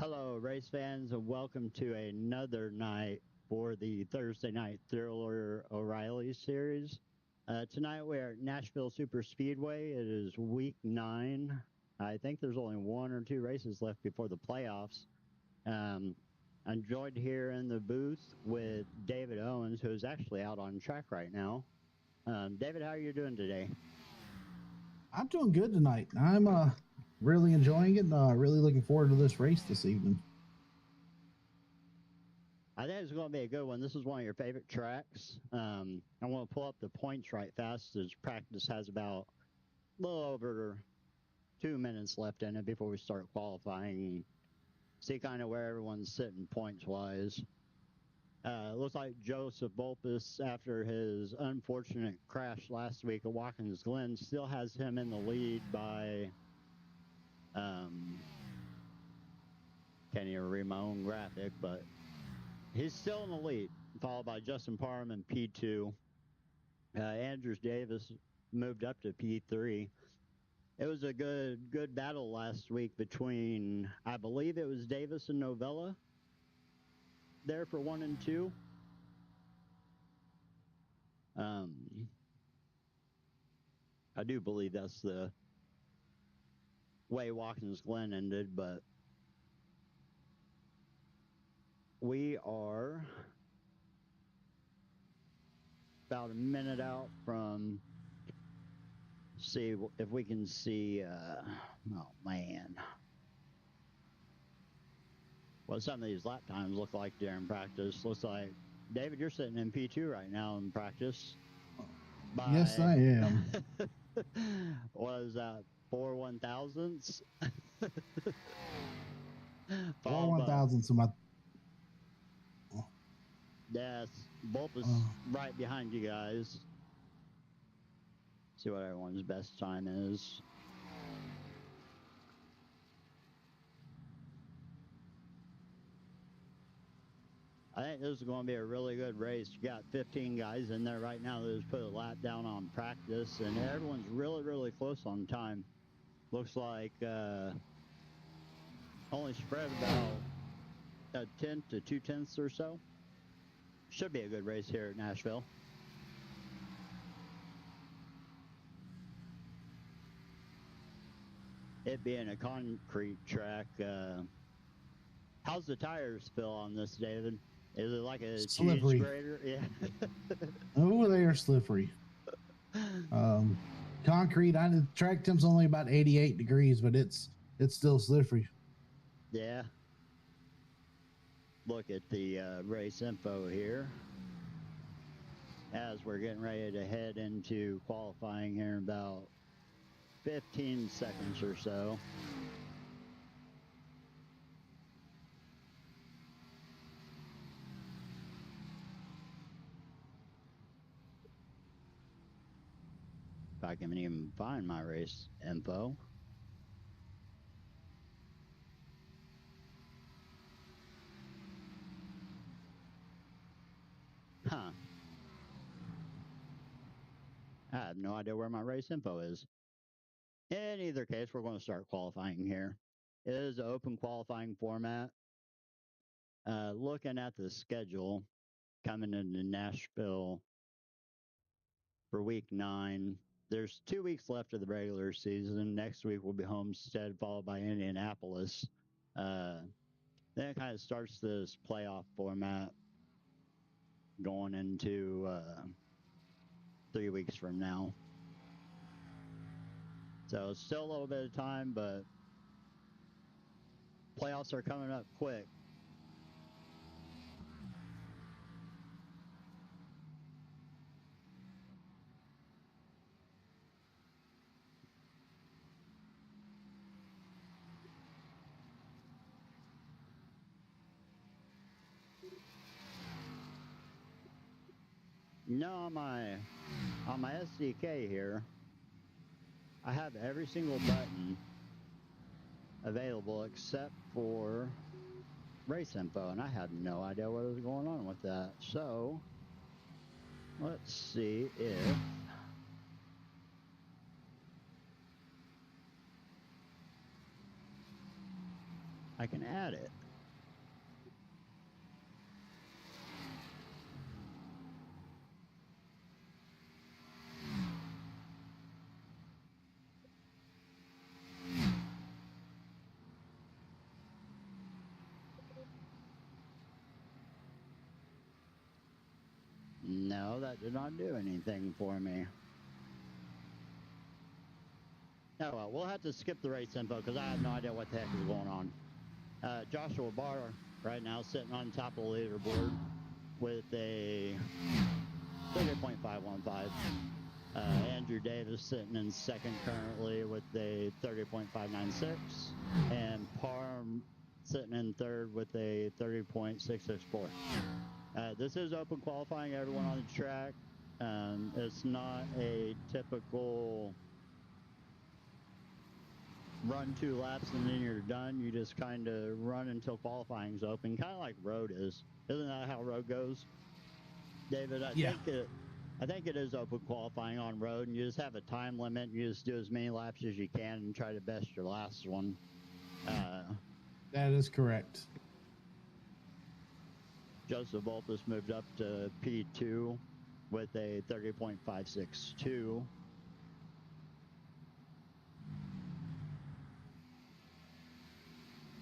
Hello, race fans, and welcome to another night for the Thursday Night Thriller O'Reilly series. Tonight we're at Nashville Superspeedway. It is week 9. I think there's only 1 or 2 races left before the playoffs. I'm joined here in the booth with David Owens, who is actually out on track right now. David, how are you doing today? I'm doing good tonight. I'm really enjoying it and really looking forward to this race this evening. I think it's going to be a good one. This is one of your favorite tracks. I want to pull up the points right fast, as practice has about a little over 2 minutes left in it before we start qualifying. See kind of where everyone's sitting points-wise. Looks like Joseph Volpus, after his unfortunate crash last week at Watkins Glen, still has him in the lead by can't even read my own graphic, but he's still in the lead, followed by Justin Parham in P2. Andrews Davis moved up to P3. It was a good battle last week between, I believe it was Davis and Novella there for 1 and 2. I do believe that's the way Watkins Glen ended, but we are about a minute out from, see if we can see, oh man, what some of these lap times look like during practice. Looks like, David, you're sitting in P2 right now in practice. Yes, I am. What is that, 4 1,000ths? 4 1,000ths of my... Yes, Bulbous right behind you guys. See what everyone's best time is. I think this is going to be a really good race. You got 15 guys in there right now that just put a lap down on practice, and everyone's really close on time. Looks like only spread about a tenth to 2/10 or so. Should be a good race here at Nashville. It being a concrete track, how's the tires feel on this, David? Is it like a slippery cheese grater? Yeah. Oh, they are slippery. Concrete. The track temp's only about 88 degrees, but it's still slippery. Yeah. Look at the race info here as we're getting ready to head into qualifying here in about 15 seconds or so. If I can even find my race info. Huh. I have no idea where my race info is. In either case, we're going to start qualifying here. It is an open qualifying format. Looking at the schedule coming into Nashville for week 9, there's 2 weeks left of the regular season. Next week will be Homestead, followed by Indianapolis. Then it kind of starts this playoff format going into 3 weeks from now. So still a little bit of time, but playoffs are coming up quick. No, on my SDK here, I have every single button available except for race info, and I have no idea what is going on with that. So let's see if I can add it. No, that did not do anything for me. Oh, well, we'll have to skip the race info because I have no idea what the heck is going on. Joshua Barr right now sitting on top of the leaderboard with a 30.515. Andrew Davis sitting in second currently with a 30.596. And Parham sitting in third with a 30.664. This is open qualifying, everyone on the track. It's not a typical run 2 laps and then you're done. You just kind of run until qualifying's open, kind of like road is. Isn't that how road goes, David? I think it is open qualifying on road, and you just have a time limit. And you just do as many laps as you can and try to best your last one. That is correct. Joseph Voltus moved up to P2 with a 30.562.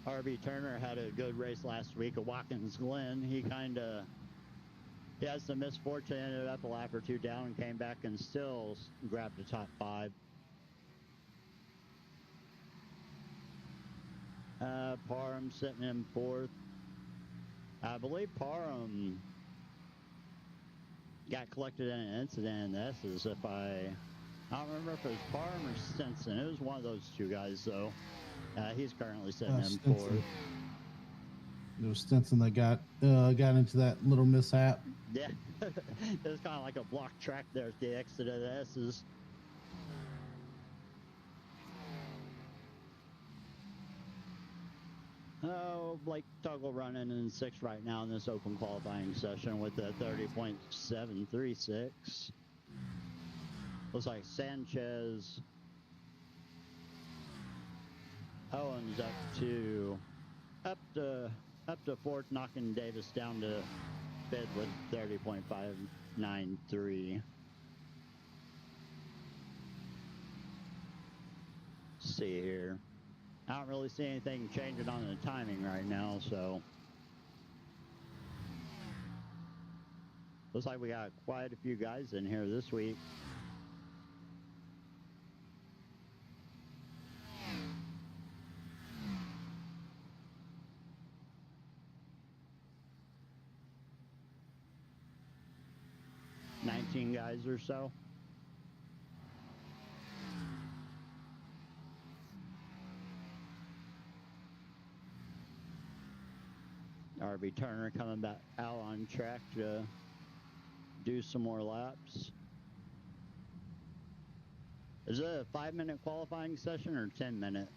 RB Turner had a good race last week at Watkins Glen. He had some misfortune, ended up a lap or two down and came back and still grabbed the top 5. Parham sitting in 4th. I believe Parham got collected in an incident in the S's. I don't remember if it was Parham or Stinson. It was one of those two guys, though. He's currently sitting in 4th. It was Stinson that got into that little mishap. Yeah, it was kind of like a block track there at the exit of the S's. Oh, Blake Tuggle running in 6th right now in this open qualifying session with a 30.736. Looks like Sanchez Owens up to 4th, knocking Davis down to 5th with 30.593. Let's see here. I don't really see anything changing on the timing right now, so looks like we got quite a few guys in here this week. Guys or so. RB Turner coming back out on track to do some more laps. Is it a 5-minute qualifying session or 10-minute?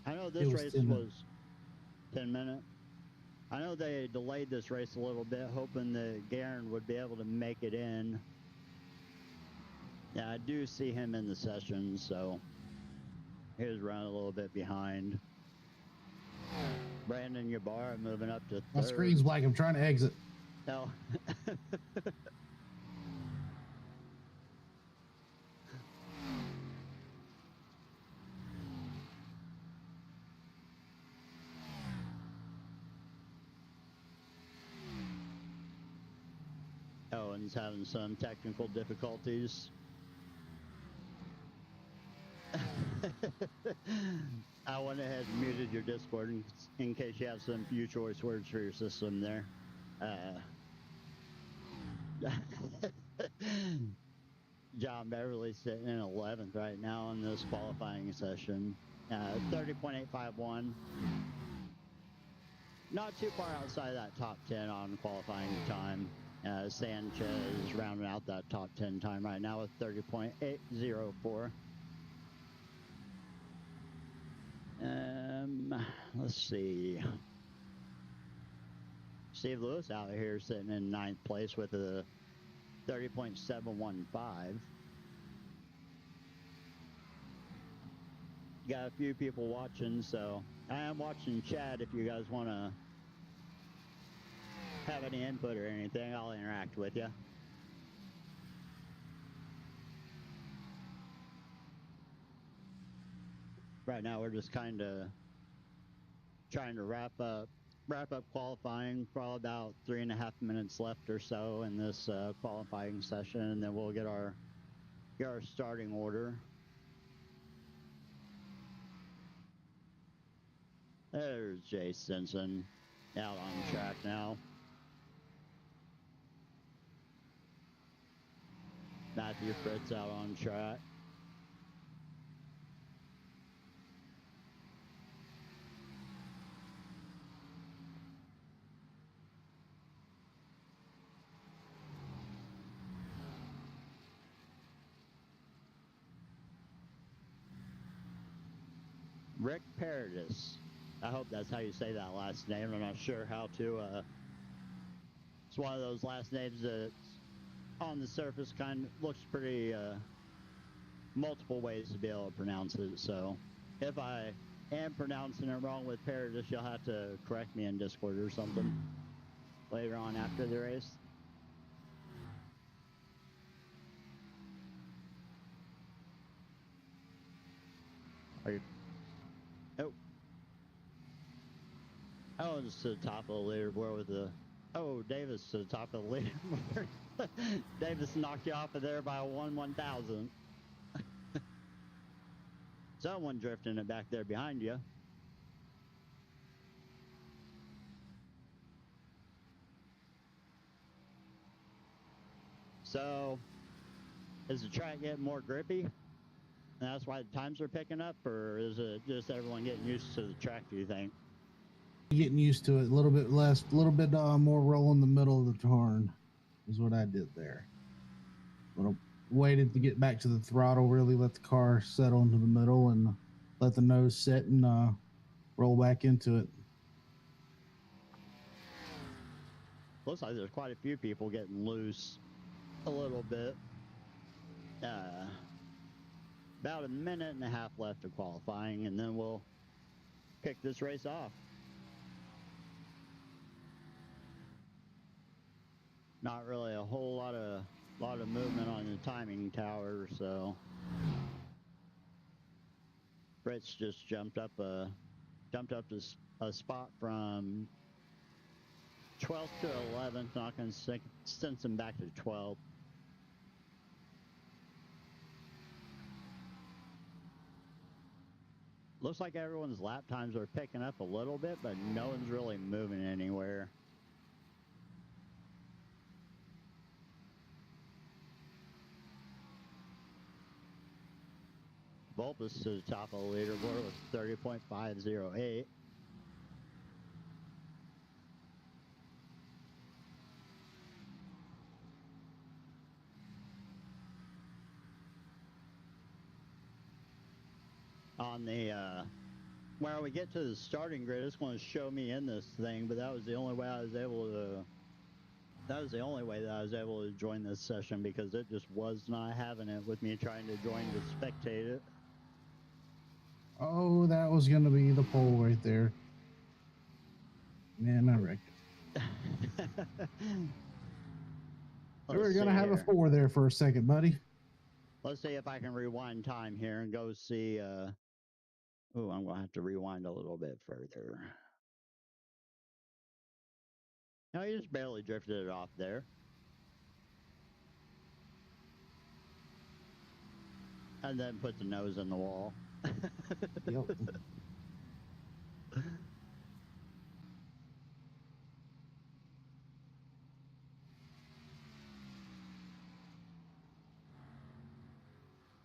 I know this race was 10-minute. I know they delayed this race a little bit, hoping that Guerin would be able to make it in. Yeah, I do see him in the session, so he was running a little bit behind. Brandon Ybarra moving up to 3rd. My screen's black. I'm trying to exit. No. Owen's having some technical difficulties. I went ahead and muted your Discord in case you have some few choice words for your system there. John Beverly sitting in 11th right now in this qualifying session. 30.851. Not too far outside that top 10 on qualifying time. Sanchez rounding out that top 10 time right now with 30.804. Let's see. Steve Lewis out here sitting in 9th place with a 30.715. Got a few people watching, so I am watching chat. If you guys want to have any input or anything, I'll interact with you. Right now, we're just kind of trying to wrap up qualifying. Probably about 3.5 minutes left or so in this qualifying session, and then we'll get our starting order. There's Jay Stinson out on track now. Matthew Fritz out on track. Rick Paradis. I hope that's how you say that last name. I'm not sure how to. It's one of those last names that on the surface kind of looks pretty multiple ways to be able to pronounce it. So if I am pronouncing it wrong with Paradis, you'll have to correct me in Discord or something later on after the race. Are you? Oh. Oh, it's to the top of the leaderboard with the. Oh, Davis to the top of the leaderboard. Davis knocked you off of there by 1/1000. Someone drifting it back there behind you. So, is the track getting more grippy? And that's why the times are picking up, or is it just everyone getting used to the track, do you think? Getting used to it, a little bit less, a little bit more roll in the middle of the turn is what I did there. Little waited to get back to the throttle, really let the car settle into the middle and let the nose set and roll back into it. Looks like there's quite a few people getting loose a little bit. About 1.5 minutes left of qualifying, and then we'll kick this race off. Not really a whole lot of movement on the timing tower, so Fritz just jumped up a spot from 12th to 11th, knocking Stinson back to 12th. Looks like everyone's lap times are picking up a little bit, but no one's really moving anywhere. Volpus to the top of the leaderboard with 30.508. On the where we get to the starting grid, it's going to show me in this thing, but that was the only way I was able to. That was the only way that I was able to join this session, because it just was not having it with me trying to join to spectate it. Oh, that was going to be the pole right there. Man, I wrecked it. We were going to have a 4 there for a second, buddy. Let's see if I can rewind time here and go see. Oh, I'm going to have to rewind a little bit further. No, you just barely drifted it off there. And then put the nose in the wall. Yep.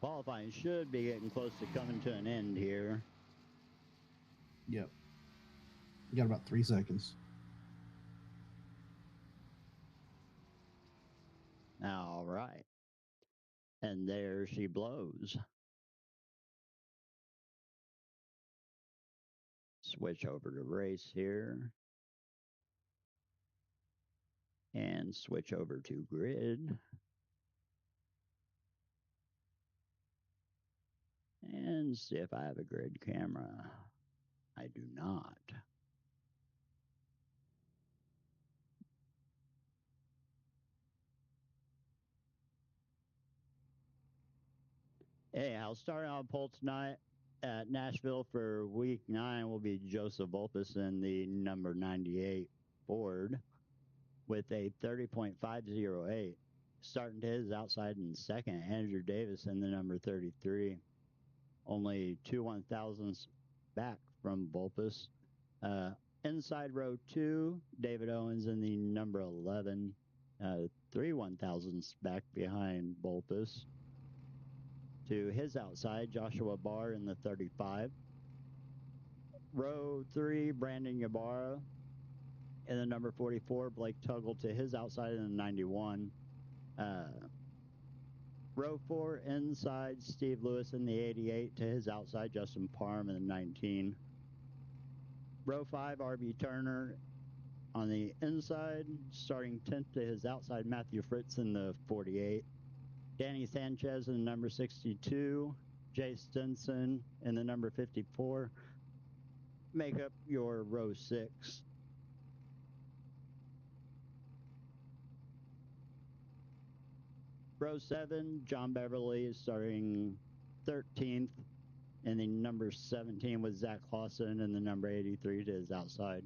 Qualifying should be getting close to coming to an end here. Yep. You got about 3 seconds. All right. And there she blows. Switch over to race here. And switch over to grid. And see if I have a grid camera. I do not. Anyhow, starting on pole tonight at Nashville for week 9 will be Joseph Volpus in the number 98 Ford with a 30.508. Starting to his outside in second, Andrew Davis in the number 33. Only 2 1,000ths back from Volpus. Inside row 2, David Owens in the number 11. 3 1,000ths back behind Volpus. To his outside, Joshua Barr in the 35. Row 3, Brandon Ybarra in the number 44. Blake Tuggle to his outside in the 91. Row 4, inside, Steve Lewis in the 88. To his outside, Justin Parham in the 19. Row 5, RB Turner on the inside. Starting 10th to his outside, Matthew Fritz in the 48. Danny Sanchez in the number 62. Jay Stinson in the number 54. Make up your row 6. Row 7, John Beverly is starting 13th. And the number 17 was Zach Clausen and the number 83 to his outside.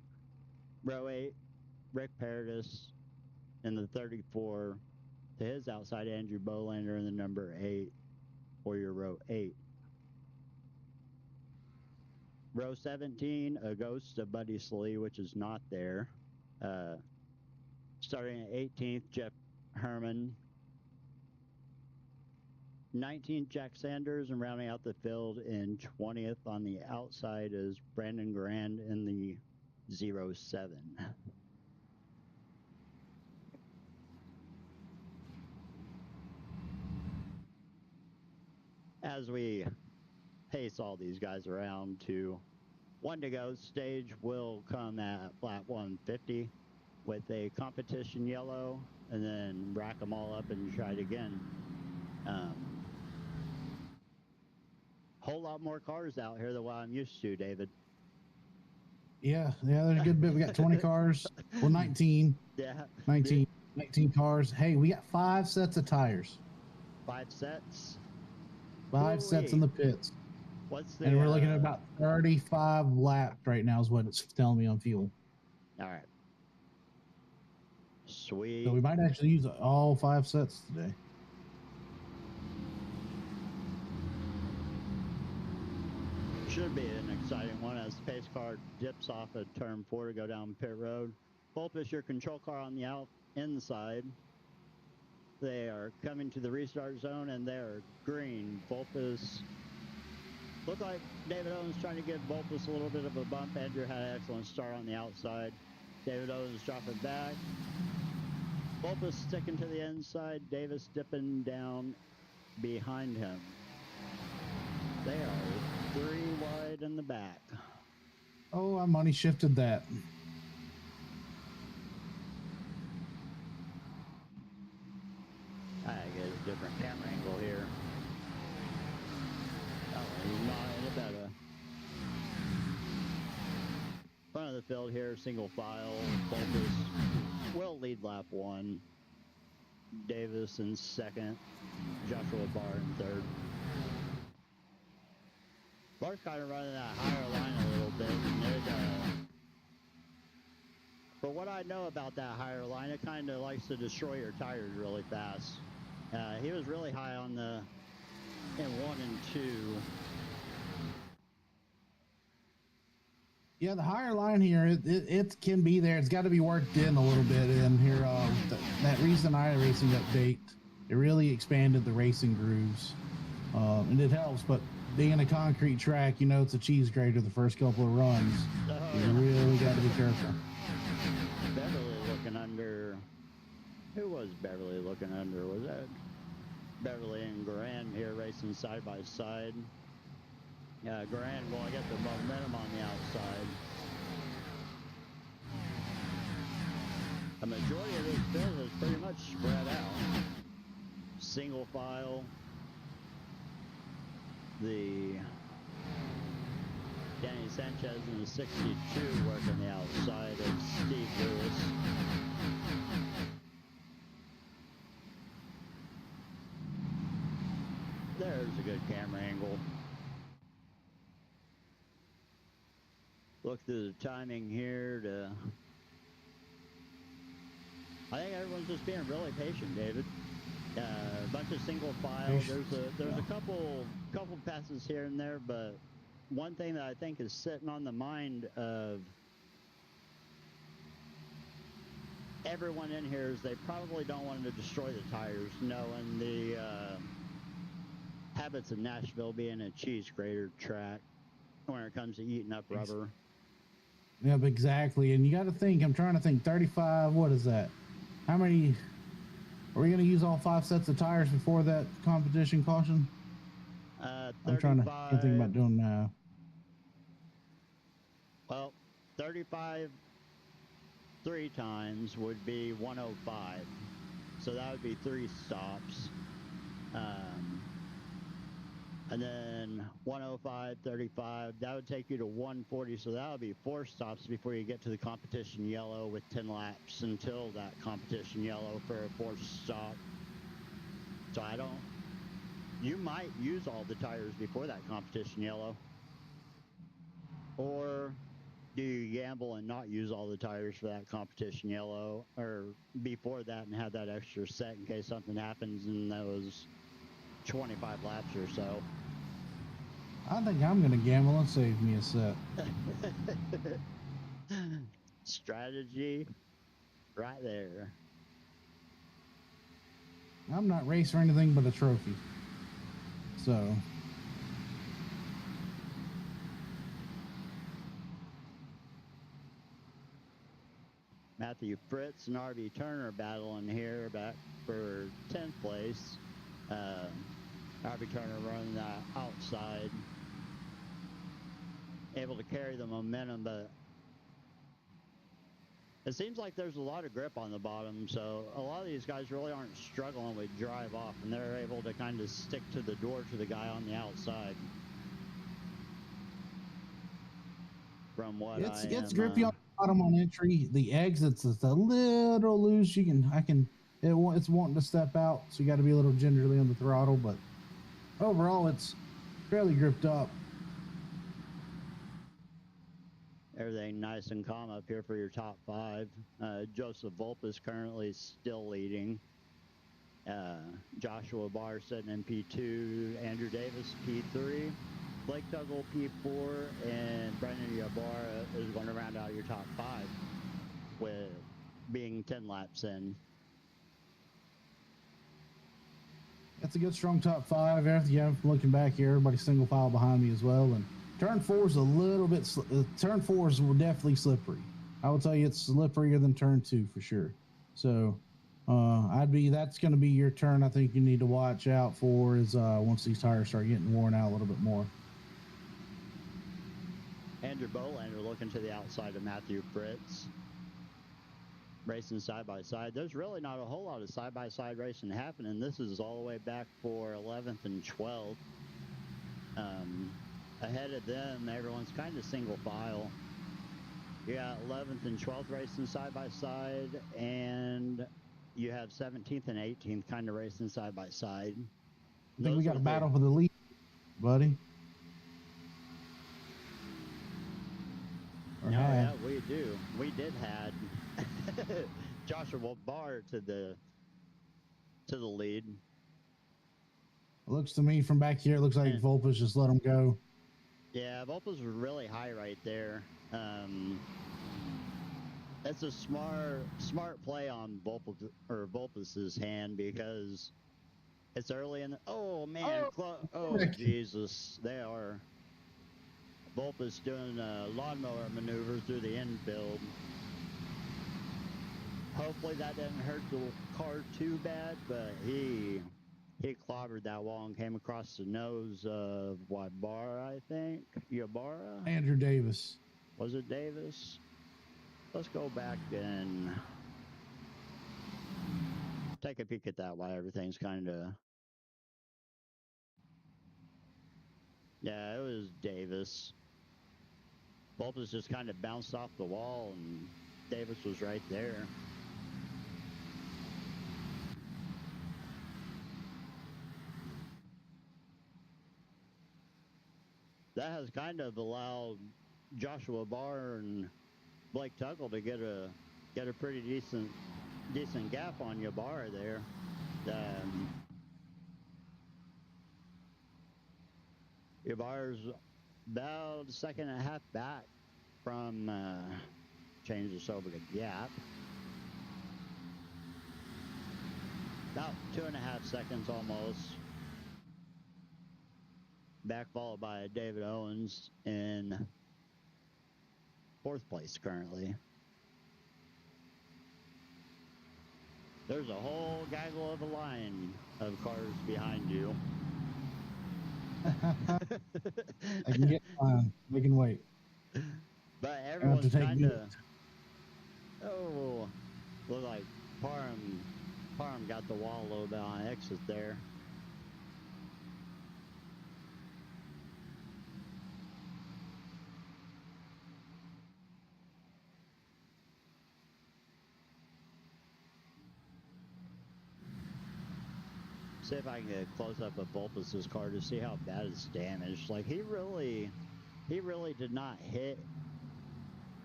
Row 8, Rick Paradis in the 34. To his outside, Andrew Bolander in the number 8 for your row 8. Row 17, a ghost of Buddy Slee, which is not there. Starting at 18th, Jeff Herman. 19th, Jack Sanders, and rounding out the field in 20th on the outside is Brandon Grand in the 07. As we pace all these guys around to 1 to go, stage will come at flat 150 with a competition yellow, and then rack them all up and try it again. Whole lot more cars out here than what I'm used to, David. Yeah, there's a good bit. We got 20 cars. Well, 19. Yeah. 19 cars. Hey, we got 5 sets of tires. 5 sets? 5 sets in the pits. What's the? And we're looking at about 35 laps right now is what it's telling me on fuel. All right. Sweet. So we might actually use all 5 sets today. Should be an exciting one as the pace car dips off of turn 4 to go down pit road. Volpus, your control car on the inside. They are coming to the restart zone and they're green. Volpus, look like David Owens trying to give Volpus a little bit of a bump. Andrew had an excellent start on the outside. David Owens dropping back. Volpus sticking to the inside. Davis dipping down behind him. They are 3 wide in the back. Oh, I money shifted that. I get a different camera angle here. Oh, he's not any better. Front of the field here, single file. Volpus will lead lap 1. Davis in second. Joshua Barr in third. Barr's kind of running that higher line a little bit. And but what I know about that higher line, it kind of likes to destroy your tires really fast. He was really high on the in 1 and 2. Yeah, the higher line here, it can be there. It's got to be worked in a little bit in here. That recent iRacing update, it really expanded the racing grooves, and it helps. But being a concrete track, you know it's a cheese grater the first couple of runs. You really got to be careful. Beverly looking under. Who was Beverly looking under? Was that Beverly and Grand here racing side by side? Grand will get the momentum on the outside. A majority of this field is pretty much spread out. Single file. The Danny Sanchez in the 62 working the outside of Steve Lewis. There's a good camera angle. Look through the timing here to... I think everyone's just being really patient, David. A bunch of single file. There's a couple passes here and there, but one thing that I think is sitting on the mind of everyone in here is they probably don't want to destroy the tires, knowing the habits of Nashville being a cheese grater track when it comes to eating up rubber. Yep, exactly. And you got to think, I'm trying to think, 35, what is that? How many, are we going to use all 5 sets of tires before that competition caution? 35, I'm trying to think about doing now. Well, 35 3 times would be 105. So that would be 3 stops. And then 105, 35, that would take you to 140. So that would be 4 stops before you get to the competition yellow with 10 laps until that competition yellow for a 4th stop. So you might use all the tires before that competition yellow. Or do you gamble and not use all the tires for that competition yellow or before that and have that extra set in case something happens in those 25 laps or so? I think I'm going to gamble and save me a set. Strategy right there. I'm not racing or anything but a trophy. So... Matthew Fritz and RB Turner battling here back for 10th place. RB Turner running that outside. Able to carry the momentum, but it seems like there's a lot of grip on the bottom, so a lot of these guys really aren't struggling with drive off, and they're able to kind of stick to the door to the guy on the outside. From what it's grippy on the bottom on entry. The exits is a little loose. It's wanting to step out, so you got to be a little gingerly on the throttle, but overall it's fairly gripped up. Everything nice and calm up here for your top 5. Joseph Volp is currently still leading. Joshua Barr sitting in P2, Andrew Davis P3, Blake Tuggle P4, and Brendan Ybarra is going to round out your top 5 with being 10 laps in. That's a good strong top 5. I'm looking back here, everybody's single file behind me as well, and turn 4 is a little bit. Turn 4 is definitely slippery. I will tell you, it's slipperier than turn 2 for sure. So, that's going to be your turn. I think you need to watch out for is once these tires start getting worn out a little bit more. Andrew Bolander looking to the outside of Matthew Fritz. Racing side by side. There's really not a whole lot of side by side racing happening. This is all the way back for 11th and 12th. Ahead of them, everyone's kind of single file. You got 11th and 12th racing side by side, and you have 17th and 18th kind of racing side by side. I think we got a battle for the lead, buddy. Yeah, we do. We did had Joshua Barr to the lead. It looks to me from back here, it looks like Volpus just let him go. Yeah, Volpus was really high right there. That's a smart play on Volpus's hand because it's early in the... Oh, man. Jesus. They are... Volpus doing a lawnmower maneuver through the infield. Hopefully that didn't hurt the car too bad, but he clobbered that wall and came across the nose of Ybarra, I think. Ybarra? Andrew Davis. Was it Davis? Let's go back and take a peek at that while everything's kind of... Yeah, it was Davis. Bulbous just kind of bounced off the wall, and Davis was right there. That has kind of allowed Joshua Barr and Blake Tuggle to get a pretty decent gap on Ybarra there. Ybarra's about a second and a half back from change this over to gap. About 2.5 seconds almost. Back followed by David Owens in 4th place currently. There's a whole gaggle of a line of cars behind you. I can get fine. We can wait. But everyone's kind of... look like Parham got the wall a little bit on exit there. See if I can get a close up of Bulbous's car to see how bad it's damaged. Like he really did not hit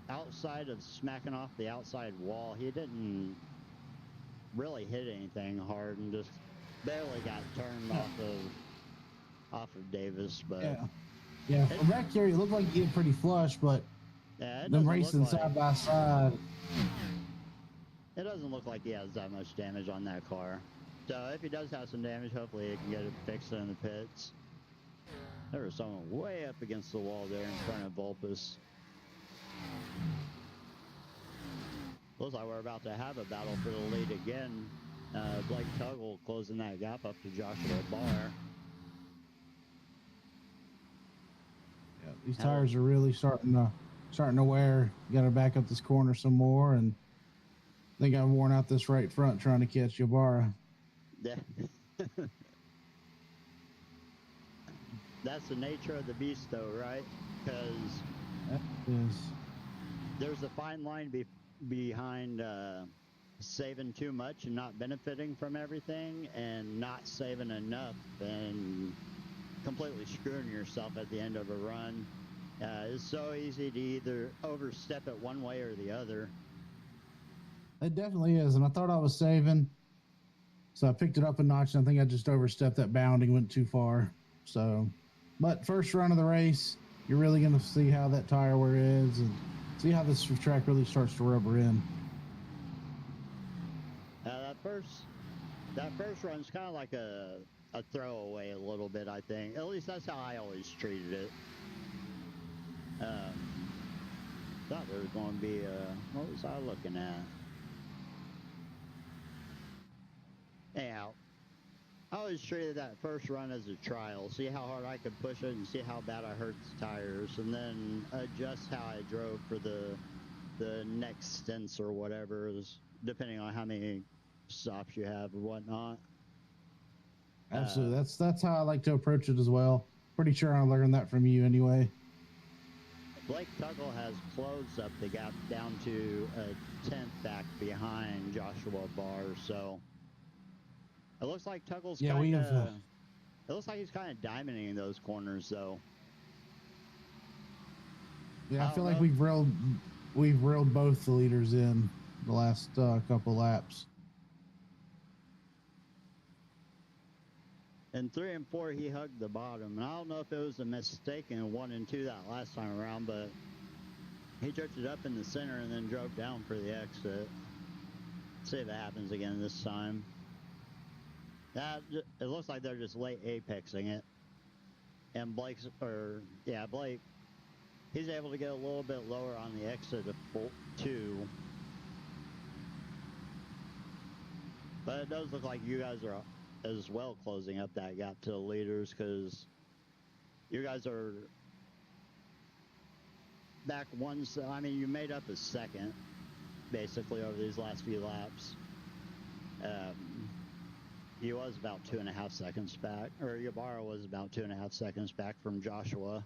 outside of smacking off the outside wall. He didn't really hit anything hard and just barely got turned off of Davis. But yeah. From back here, it looked like he hit pretty flush, but them racing side by side. It doesn't look like he has that much damage on that car. So if he does have some damage, hopefully he can get it fixed in the pits. There was someone way up against the wall there in front of Bulbous. Looks like we're about to have a battle for the lead again. Blake Tuggle closing that gap up to Joshua Barr. Yeah, these tires are really starting to wear. You got to back up this corner some more, and I think I've worn out this right front trying to catch Ybarra. Yeah. That's the nature of the beast, though, right? Because there's a fine line behind saving too much and not benefiting from everything, and not saving enough and completely screwing yourself at the end of a run. It's so easy to either overstep it one way or the other. It definitely is, and I thought I was saving, so I picked it up a notch, and I think I just overstepped that bounding, went too far. So, but first run of the race, you're really going to see how that tire wear is and see how this track really starts to rubber in. That first run's kind of like a throwaway a little bit, I think. At least that's how I always treated it. Thought there was going to be what was I looking at? Anyhow, I always treated that first run as a trial, see how hard I could push it and see how bad I hurt the tires, and then adjust how I drove for the next stints or whatever, depending on how many stops you have or whatnot. Absolutely. That's how I like to approach it as well. Pretty sure I learned that from you anyway. Blake Tuggle has closed up the gap down to a 10th back behind Joshua Barr, so it looks like Tuggle's it looks like he's kind of diamonding those corners, though. Yeah, I feel like we've reeled both the leaders in the last couple laps. In 3 and 4, he hugged the bottom. And I don't know if it was a mistake in 1 and 2 that last time around, but he drifted up in the center and then drove down for the exit. Let's see if it happens again this time. It looks like they're just late apexing it. And Blake, he's able to get a little bit lower on the exit of 2. But it does look like you guys are as well closing up that gap to the leaders, because you guys are back you made up a second basically over these last few laps. He was about 2.5 seconds back, or Ybarra was about 2.5 seconds back from Joshua.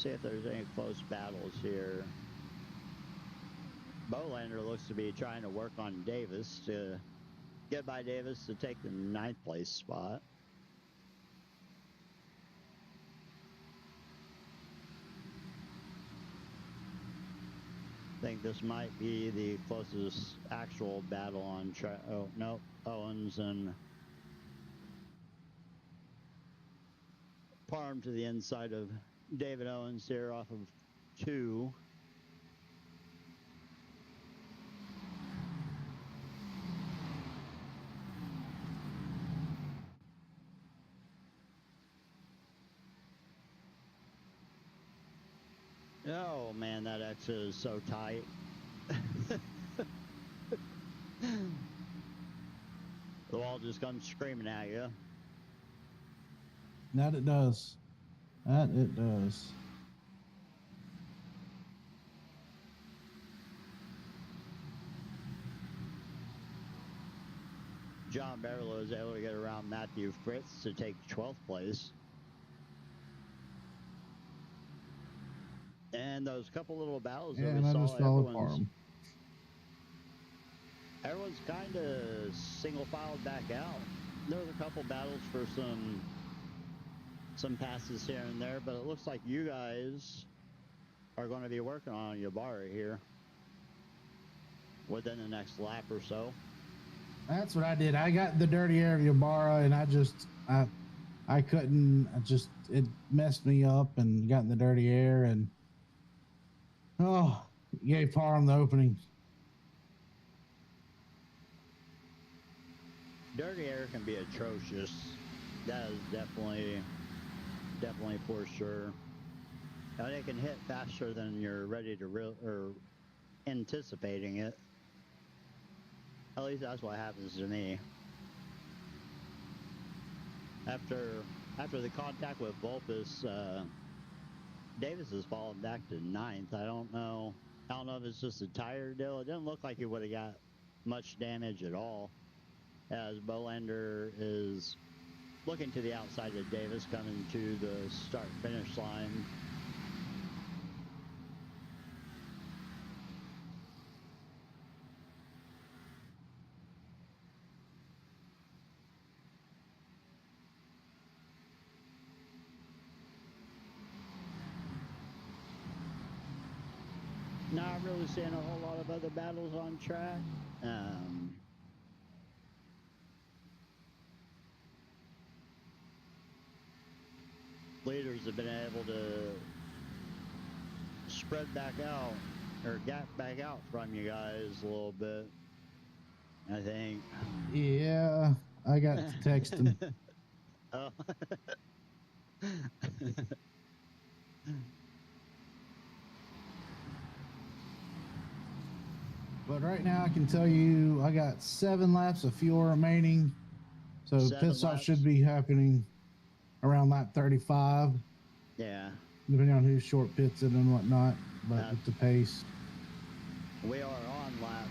See if there's any close battles here. Bolander looks to be trying to work on Davis to get by Davis to take the 9th place spot. I think this might be the closest actual battle on track. Oh, no, Owens and Parham to the inside of David Owens here off of 2. Oh man, that exit is so tight. The wall just comes screaming at you. That it does. That it does. John Barlow is able to get around Matthew Fritz to take 12th place. And those couple little battles that we saw, everyone's kind of single filed back out. There was a couple battles for some passes here and there, but it looks like you guys are going to be working on Ybarra here within the next lap or so. That's what I did. I got the dirty air of Ybarra, and I couldn't. It messed me up and got in the dirty air, and gave Parham the opening. Dirty air can be atrocious. That is definitely for sure. And it can hit faster than you're ready to or anticipating it. At least that's what happens to me. After the contact with Vulpes, Davis has fallen back to 9th. I don't know if it's just a tire deal. It didn't look like he would have got much damage at all, as Bolander is looking to the outside of Davis coming to the start-finish line. Not really seeing a whole lot of other battles on track. Leaders have been able to spread back out or gap back out from you guys a little bit, I think. Yeah, I got to text him. Oh. But right now I can tell you I got 7 laps of fuel remaining. So pit stop should be happening around lap 35. Yeah. Depending on who short pits it and whatnot, but with the pace. We are on lap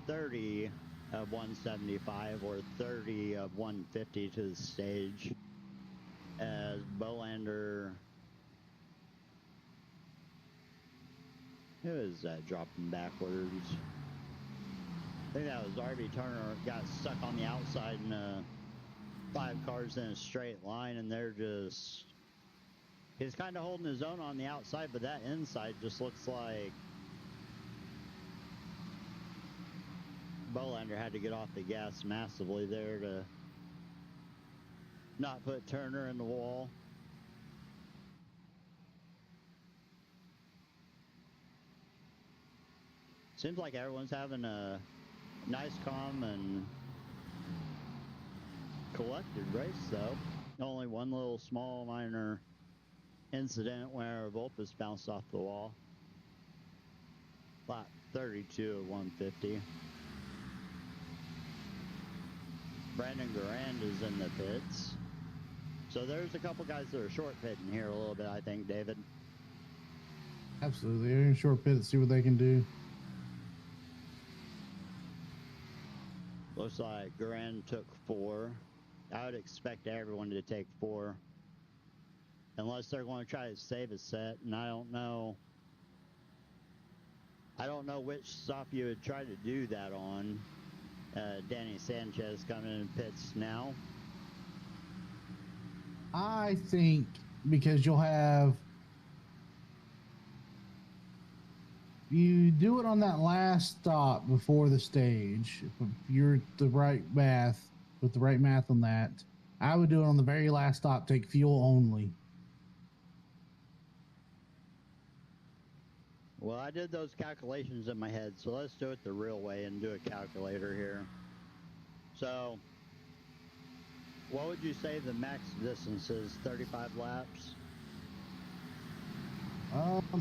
30 of 175 or 30 of 150 to the stage, as Bolander, who is that dropping backwards? I think that was RB Turner. Got stuck on the outside in 5 cars in a straight line, and they're just, he's kind of holding his own on the outside, but that inside just looks like Bolander had to get off the gas massively there to not put Turner in the wall. Seems like everyone's having a nice, calm, and collected race, though. Only one little small minor incident where Vulpes bounced off the wall. Lap 32 of 150. Brandon Garand is in the pits. So there's a couple guys that are short pitting here a little bit, I think, David. Absolutely. They're in short pit to see what they can do. Looks like Garand took 4. I would expect everyone to take 4. unless they're going to try to save a set, and I don't know. I don't know which stop you would try to do that on. Danny Sanchez coming in pits now. I think because you do it on that last stop before the stage. If you're the right math, with the right math on that, I would do it on the very last stop, take fuel only. Well, I did those calculations in my head, so let's do it the real way and do a calculator here. So, what would you say the max distance is? 35 laps?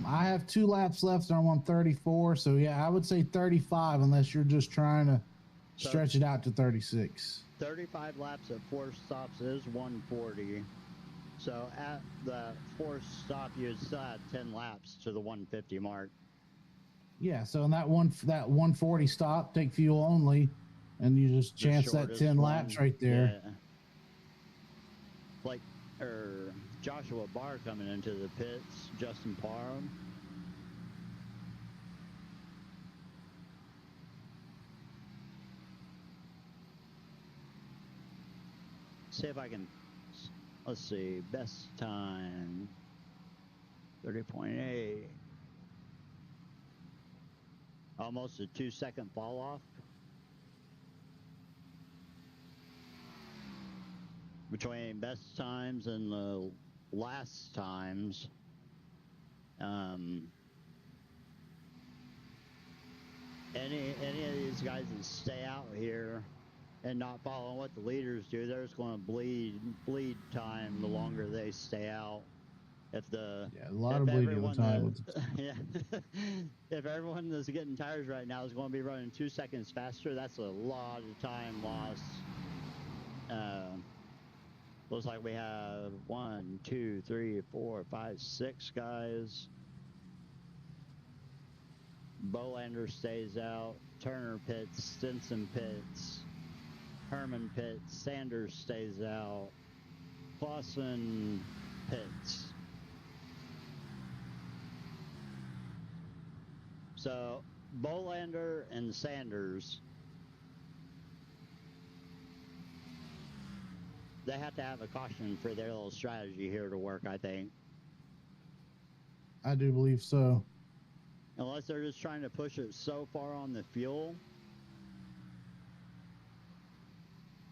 I have 2 laps left and I'm on 34, so yeah, I would say 35 unless you're just trying to stretch it out to 36. 35 laps at 4 stops is 140. So at the 4th stop, you still have 10 laps to the 150 mark. Yeah, so in that 140 stop, take fuel only, and you just chance that 10 laps right there. Yeah. Like, Joshua Barr coming into the pits, Justin Parham. See if I can, let's see, best time, 30.8. Almost a 2-second fall off between best times and the last times. Any of these guys that stay out here and not following what the leaders do, they're just going to bleed time the longer they stay out. If the a lot of bleeding time. Yeah, if everyone that's getting tires right now is going to be running 2 seconds faster, that's a lot of time lost. Looks like we have 1, 2, 3, 4, 5, 6 guys. Bolander stays out. Turner pits. Stinson pits. Herman pits. Sanders stays out. Clausen pits. So Bolander and Sanders, they have to have a caution for their little strategy here to work, I think. I do believe so. Unless they're just trying to push it so far on the fuel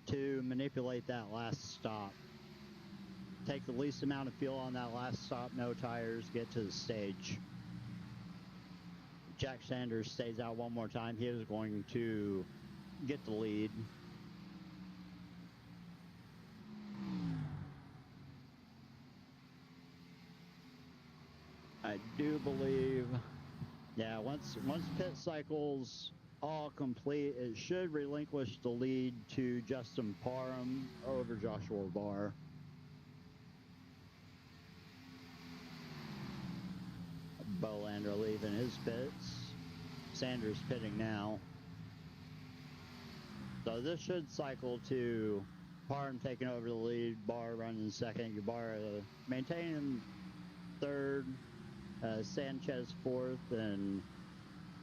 to manipulate that last stop. Take the least amount of fuel on that last stop, no tires, get to the stage. Jack Sanders stays out one more time. He is going to get the lead. I do believe, yeah, once pit cycles all complete, it should relinquish the lead to Justin Parham over Joshua Barr. Bolander leaving his pits. Sanders pitting now. So this should cycle to Parham taking over the lead, Barr running second, Barr maintaining third, Sanchez fourth, and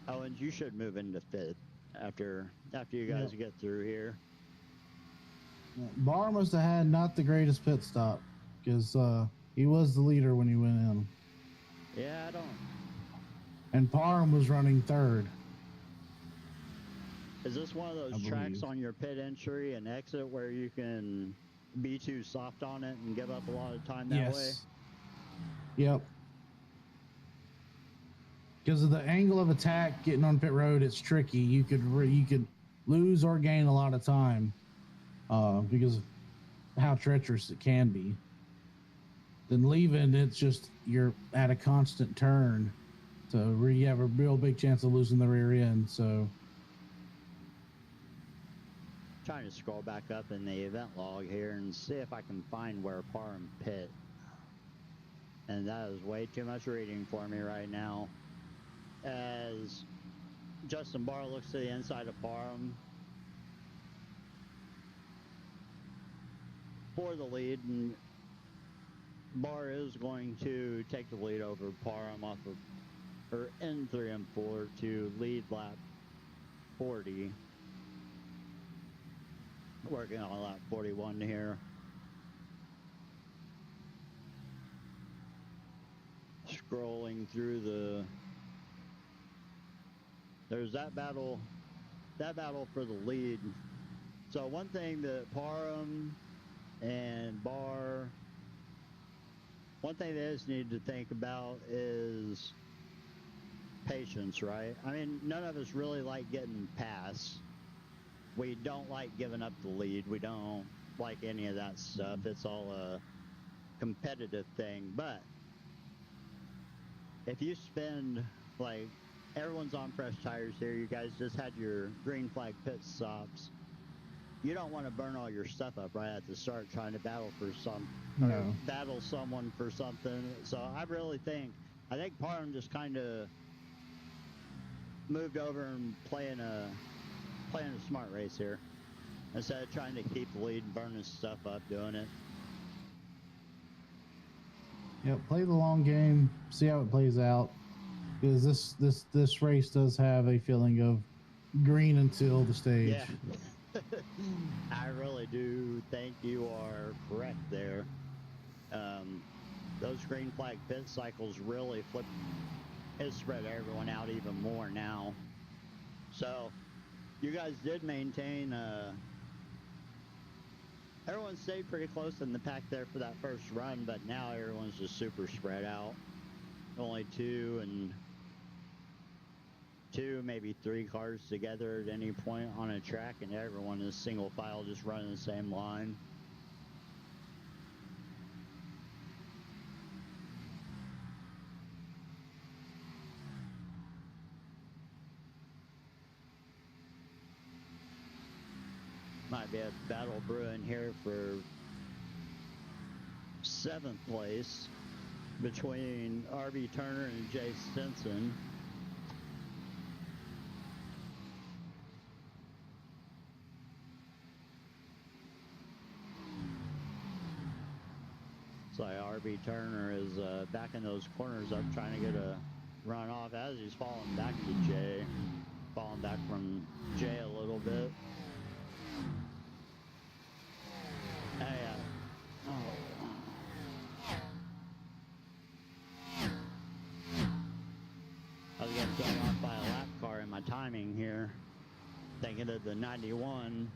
Owens, you should move into fifth after you guys get through here. Barr must have had not the greatest pit stop because he was the leader when he went in. Yeah, I don't. And Parham was running third. Is this one of those tracks on your pit entry and exit where you can be too soft on it and give up a lot of time that way? Yep. Because of the angle of attack getting on pit road, it's tricky. You could lose or gain a lot of time because of how treacherous it can be. Then leaving, it's just you're at a constant turn, so you have a real big chance of losing the rear end. So, trying to scroll back up in the event log here and see if I can find where Parham pit. And that is way too much reading for me right now. As Justin Barr looks to the inside of Parham for the lead, and Bar is going to take the lead over Parham off of, or in 3 and 4 to lead lap 40. Working on lap 41 here. Scrolling through there's that battle for the lead. So one thing that Parham and Barr, one thing they just need to think about is patience, right? I mean, none of us really like getting past. We don't like giving up the lead. We don't like any of that stuff. It's all a competitive thing. But if you spend, like, everyone's on fresh tires here. You guys just had your green flag pit stops. You don't want to burn all your stuff up right at the start trying to battle for battle someone for something. So I think Parham just kind of moved over and playing a smart race here instead of trying to keep the lead and burning stuff up doing it. Yep, play the long game, see how it plays out. Because this race does have a feeling of green until the stage. Yeah. I really do think you are correct there. Those green flag pit cycles really spread everyone out even more now. So you guys did maintain, everyone stayed pretty close in the pack there for that first run, but now everyone's just super spread out. Only two, maybe 3 cars together at any point on a track, and everyone is single file just running the same line. Might be a battle brewing here for 7th place between RB Turner and Jay Stinson. So RB Turner is backing those corners up, trying to get a run off as he's falling back to Jay. Falling back from Jay a little bit. I was getting thrown off by a lap car in my timing here. Thinking of the 91.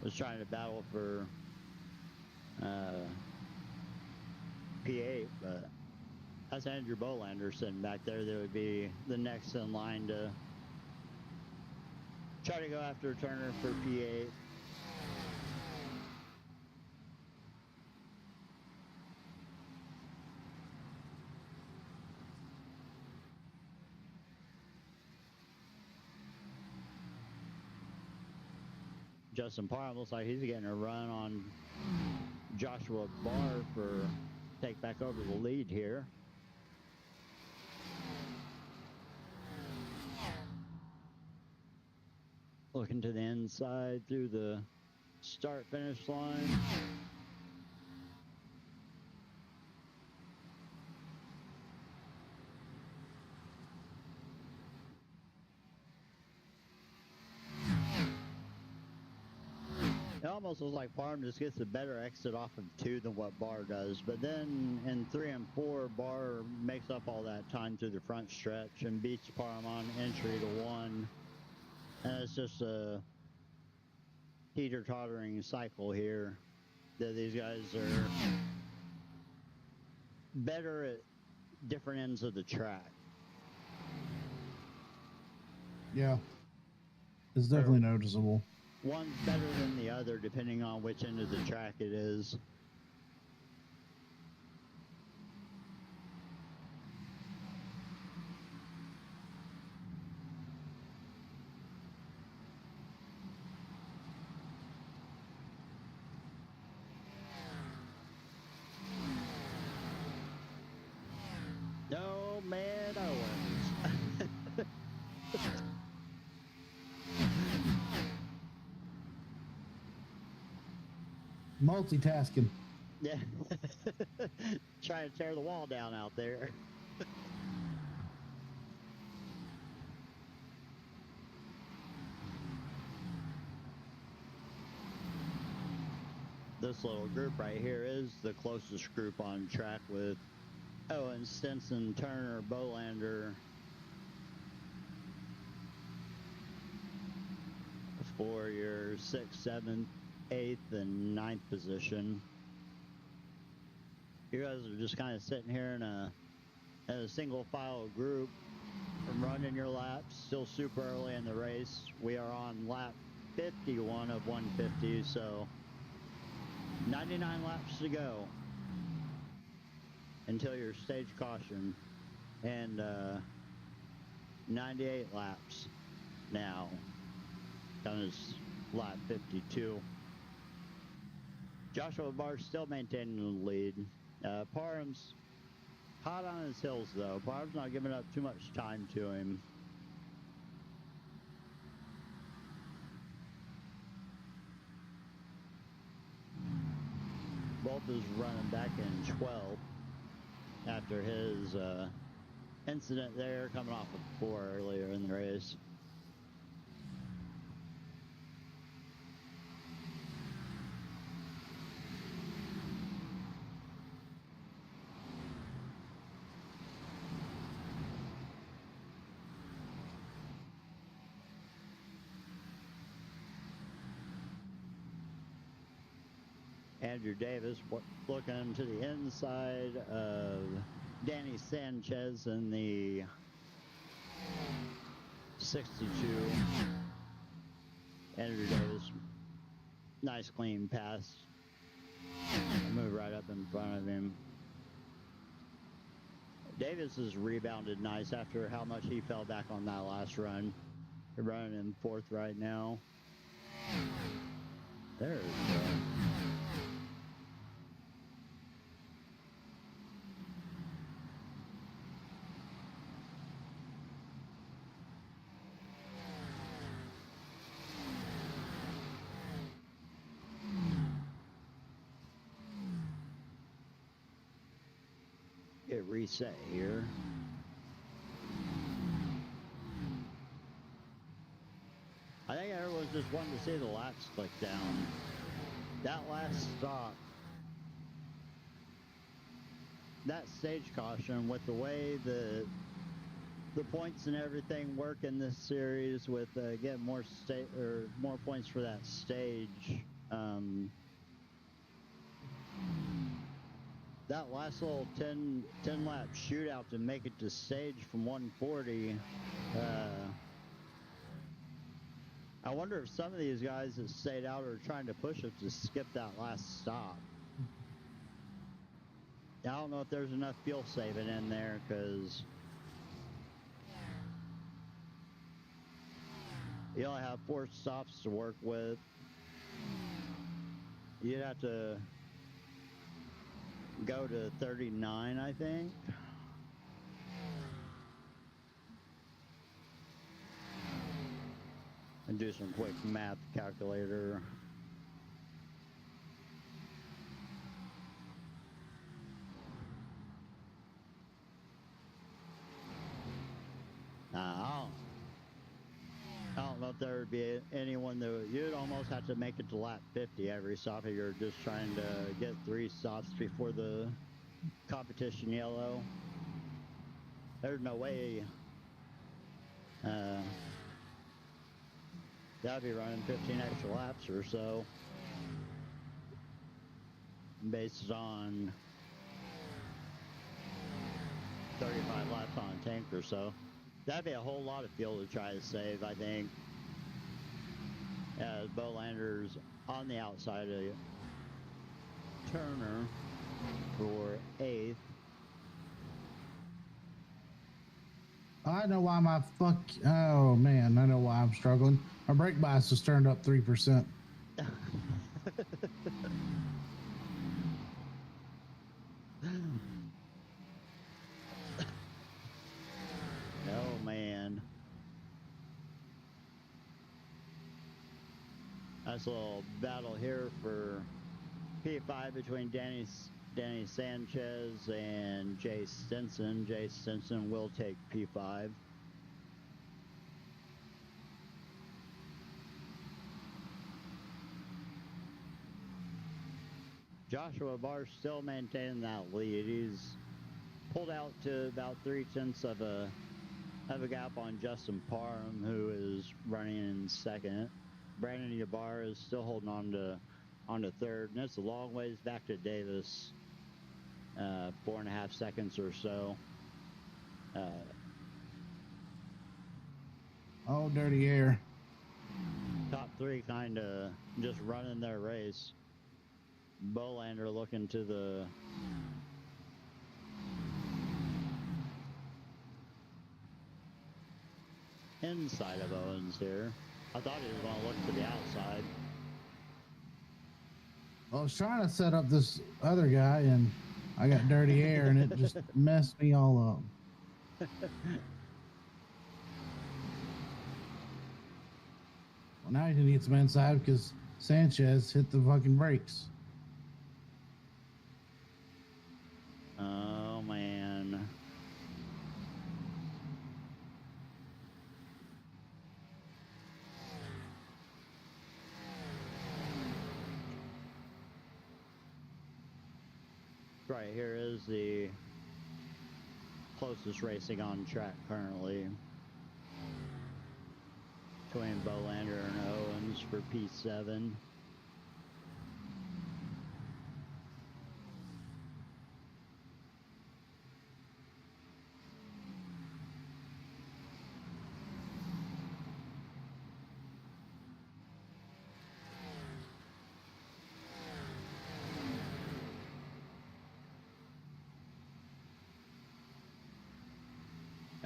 Was trying to battle for P8, but that's Andrew Bolander sitting back there. That would be the next in line to try to go after Turner for P8. Justin Parham looks like he's getting a run on Joshua Barr for take back over the lead here. Looking to the inside through the start-finish line. It almost looks like Parham just gets a better exit off of 2 than what Barr does. But then in 3 and 4, Barr makes up all that time through the front stretch and beats Parham on entry to 1. And it's just a teeter-tottering cycle here that these guys are better at different ends of the track. Yeah, it's definitely noticeable. One's better than the other depending on which end of the track it is. No man Owens. Multitasking. Yeah. Trying to tear the wall down out there. This little group right here is the closest group on track with Owen, Stinson, Turner, Bolander for your 6th, 7th, 8th, and 9th position. You guys are just kind of sitting here in a single file group, running your laps, still super early in the race. We are on lap 51 of 150, so 99 laps to go until your stage caution, and 98 laps now. That is lap 52. Joshua Barr's still maintaining the lead. Parham's hot on his heels, though. Parham's not giving up too much time to him. Wolf is running back in 12th after his incident there, coming off of 4 earlier in the race. Andrew Davis looking to the inside of Danny Sanchez in the 62. Andrew Davis, nice clean pass. Move right up in front of him. Davis has rebounded nice after how much he fell back on that last run. They're running in 4th right now. There's get reset here. I think everyone's just wanting to see the laps click down. That last stop, that stage caution, with the way the points and everything work in this series, with getting more points for that stage. That last little 10 lap shootout to make it to stage from 140. I wonder if some of these guys that stayed out are trying to push it to skip that last stop. I don't know if there's enough fuel saving in there, because you only have 4 stops to work with. You'd have to go to 39, I think. And do some quick math calculator. I don't know if there would be anyone that you'd almost have to make it to lap 50 every stop if you're just trying to get 3 stops before the competition yellow. There's no way that'd be running 15 extra laps or so, based on 35 laps on a tank or so. That'd be a whole lot of fuel to try to save, I think. As Bolander's on the outside of Turner for 8th. I know why oh man, I know why I'm struggling. My brake bias is turned up 3%. Oh man. Nice little battle here for P5 between Danny Sanchez and Jay Stinson. Jay Stinson will take P5. Joshua Barr still maintaining that lead. He's pulled out to about 0.3 of a gap on Justin Parham, who is running in second. Brandon Ybarra is still holding on to third, and it's a long ways back to Davis. 4.5 seconds or so. Oh, dirty air. Top three kind of just running their race. Bolander looking to the inside of Owens here. I thought he was going to look to the outside. I was trying to set up this other guy, and I got dirty air, and it just messed me all up. Well, now he needs some inside because Sanchez hit the fucking brakes. Oh, man. Right here is the closest racing on track currently between Bolander and Owens for P7.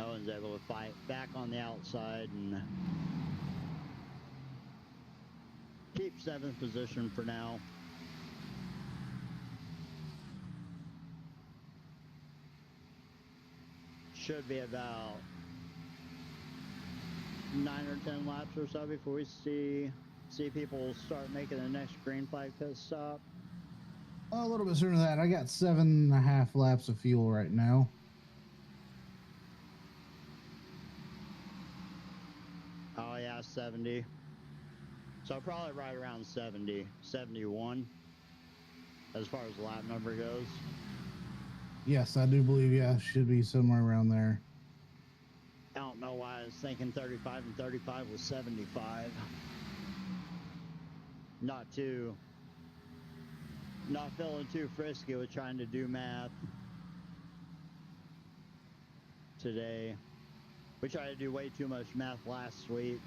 Owens able to fight back on the outside and keep 7th position for now. Should be about 9 or 10 laps or so before we see people start making the next green flag pit stop. Oh, a little bit sooner than that. I got 7.5 laps of fuel right now. Oh yeah, 70. So probably right around 70, 71 as far as the lap number goes. Yes, I do believe, yeah, should be somewhere around there. I don't know why I was thinking 35 and 35 was 75. Not feeling too frisky with trying to do math today. We tried to do way too much math last week.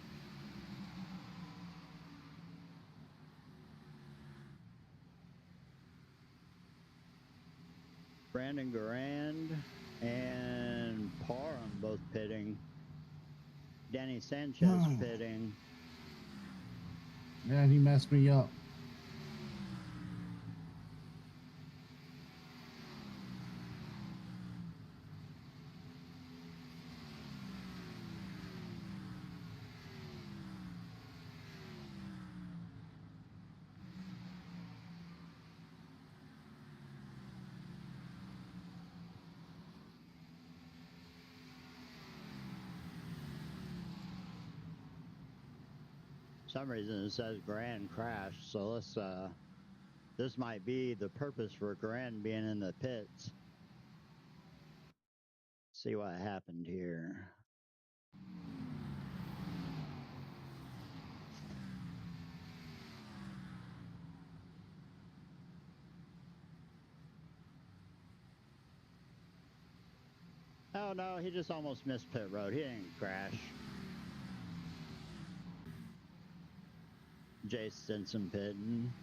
Brandon Garand and Parham both pitting. Danny Sanchez pitting. Yeah, he messed me up. For some reason it says Grand crashed, so let's this might be the purpose for Grand being in the pits. See what happened here. Oh no, he just almost missed pit road. He didn't crash. Jay Stinson pitting.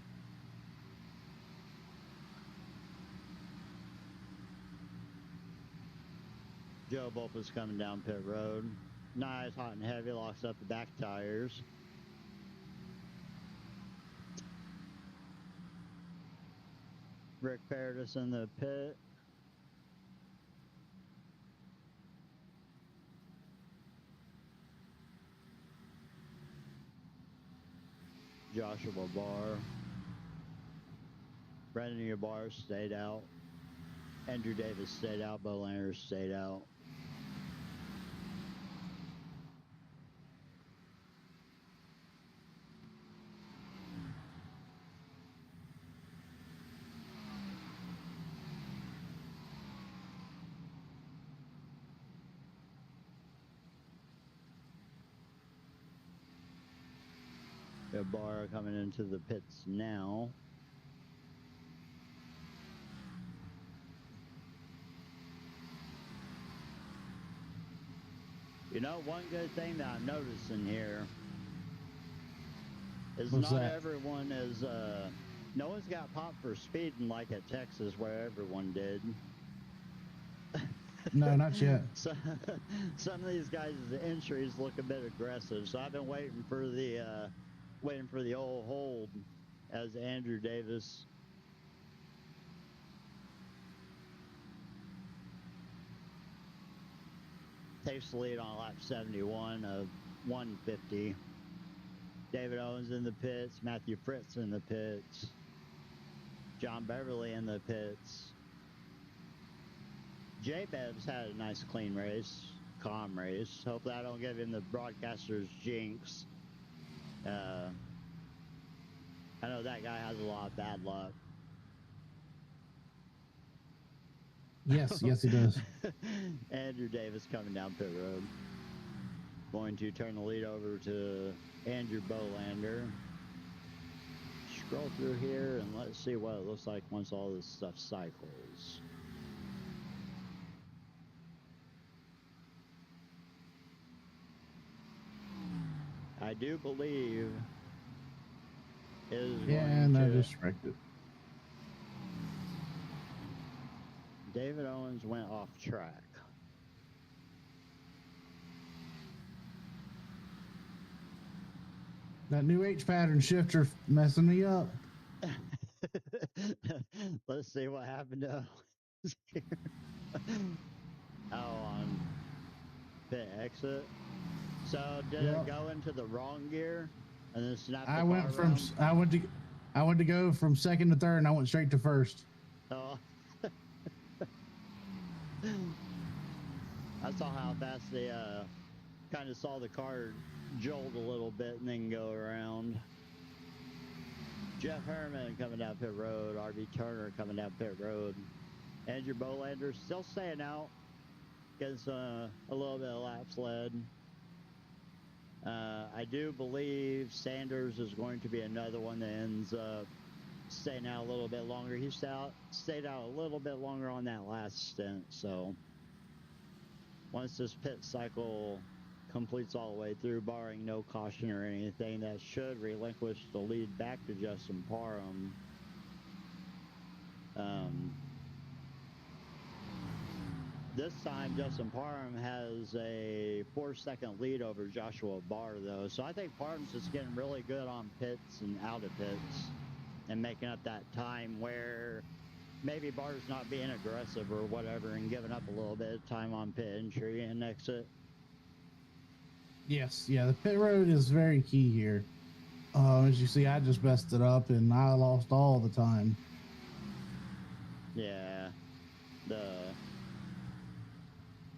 Joe Bulp is coming down pit road. Nice, hot and heavy, locks up the back tires. Rick Paradis in the pit. Joshua Barr. Brendan Ybarra stayed out. Andrew Davis stayed out. Bo Landers stayed out. Ybarra coming into the pits now. You know, one good thing that I'm noticing here is What's not that? everyone is, no one's got popped for speeding like at Texas where everyone did. No, not yet. So, some of these guys' entries look a bit aggressive, so I've been waiting for the old hold as Andrew Davis takes the lead on lap 71 of 150. David Owens in the pits, Matthew Fritz in the pits, John Beverly in the pits. J-Bev's had a nice clean race, calm race. Hopefully I don't give him the broadcaster's jinx. I know that guy has a lot of bad luck. Yes, yes, he does. Andrew Davis coming down pit road. Going to turn the lead over to Andrew Bolander. Scroll through here and let's see what it looks like once all this stuff cycles. I do believe is going I to... just wrecked it. David Owens went off track. That new H pattern shifter messing me up. Let's see what happened to Owens here. On pit exit. So did it go into the wrong gear and then snap the car around? I went to go from second to third and I went straight to first. Oh. I saw how fast they kind of saw the car jolt a little bit and then go around. Jeff Herman coming down pit road. RB Turner coming down pit road. Andrew Bolander still staying out. Gets a little bit of laps led. I do believe Sanders is going to be another one that ends up staying out a little bit longer. He stayed out a little bit longer on that last stint. So once this pit cycle completes all the way through, barring no caution or anything, that should relinquish the lead back to Justin Parham. This time, Justin Parham has a 4-second lead over Joshua Barr, though. So I think Parham's just getting really good on pits and out of pits and making up that time where maybe Barr's not being aggressive or whatever and giving up a little bit of time on pit entry and exit. Yes, yeah, the pit road is very key here. As you see, I just messed it up and I lost all the time. Yeah, the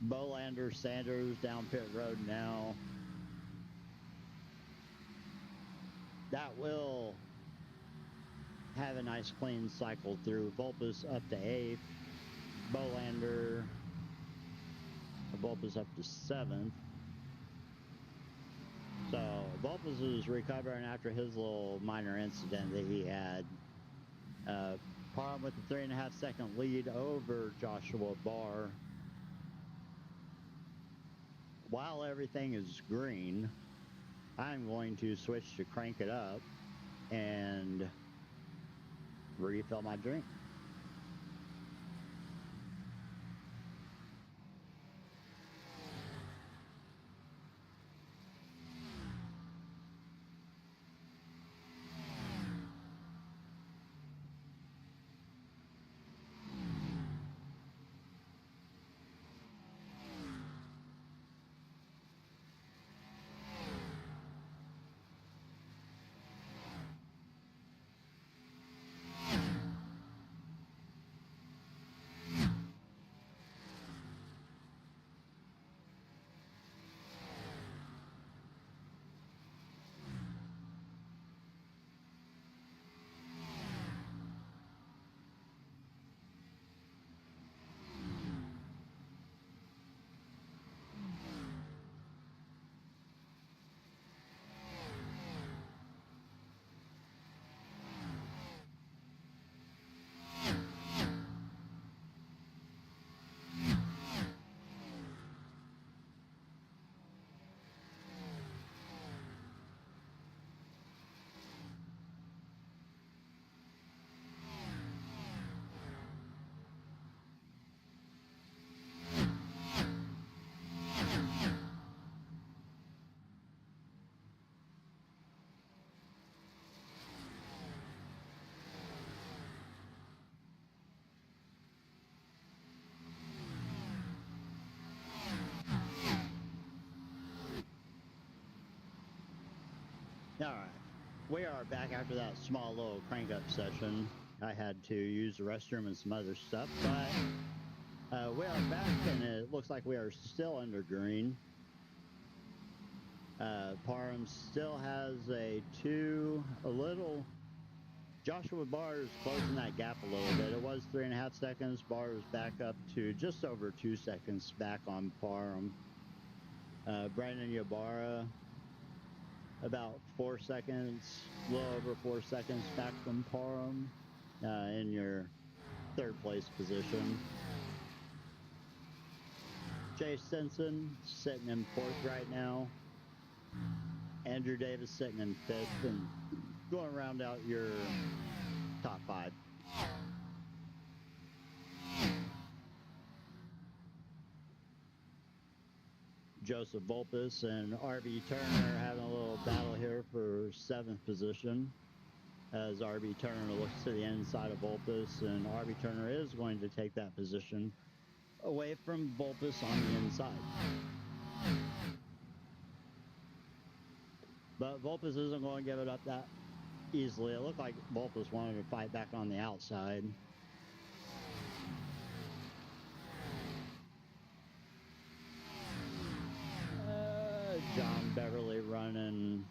Bolander Sanders down pit road now. That will have a nice clean cycle through. Volpus up to 8th. Bolander, Volpus up to 7th. So Volpus is recovering after his little minor incident that he had. Parham with a 3.5-second lead over Joshua Barr. While everything is green, I'm going to switch to crank it up and refill my drink. All right. We are back after that small little crank up session. I had to use the restroom and some other stuff, but we are back, and it looks like we are still under green. Parham still has a little. Joshua Barr is closing that gap a little bit. It was 3.5 seconds. Barr is back up to just over 2 seconds back on Parham. Brandon Ybarra, about 4 seconds, a little over 4 seconds back from Parham in your third place position. Chase Stinson sitting in fourth right now. Andrew Davis sitting in fifth, and going to round out your top 5. Joseph Volpus and RB Turner having a little battle here for 7th position, as RB Turner looks to the inside of Volpus, and RB Turner is going to take that position away from Volpus on the inside. But Volpus isn't going to give it up that easily. It looked like Volpus wanted to fight back on the outside. John Beverly running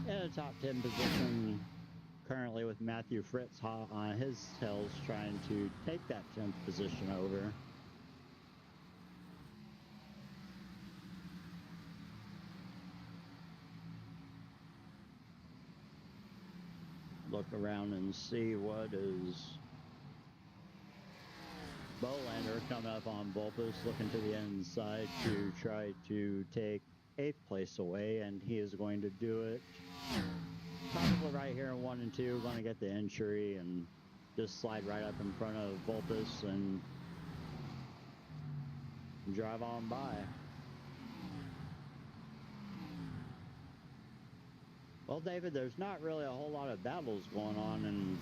in a top 10 position currently, with Matthew Fritz hot on his tails trying to take that 10th position over. Look around and see what is Bolander coming up on Volpus, looking to the inside to try to take 8th place away, and he is going to do it probably right here in 1 and 2. Going to get the entry and just slide right up in front of Volpus and drive on by. Well, David, there's not really a whole lot of battles going on, and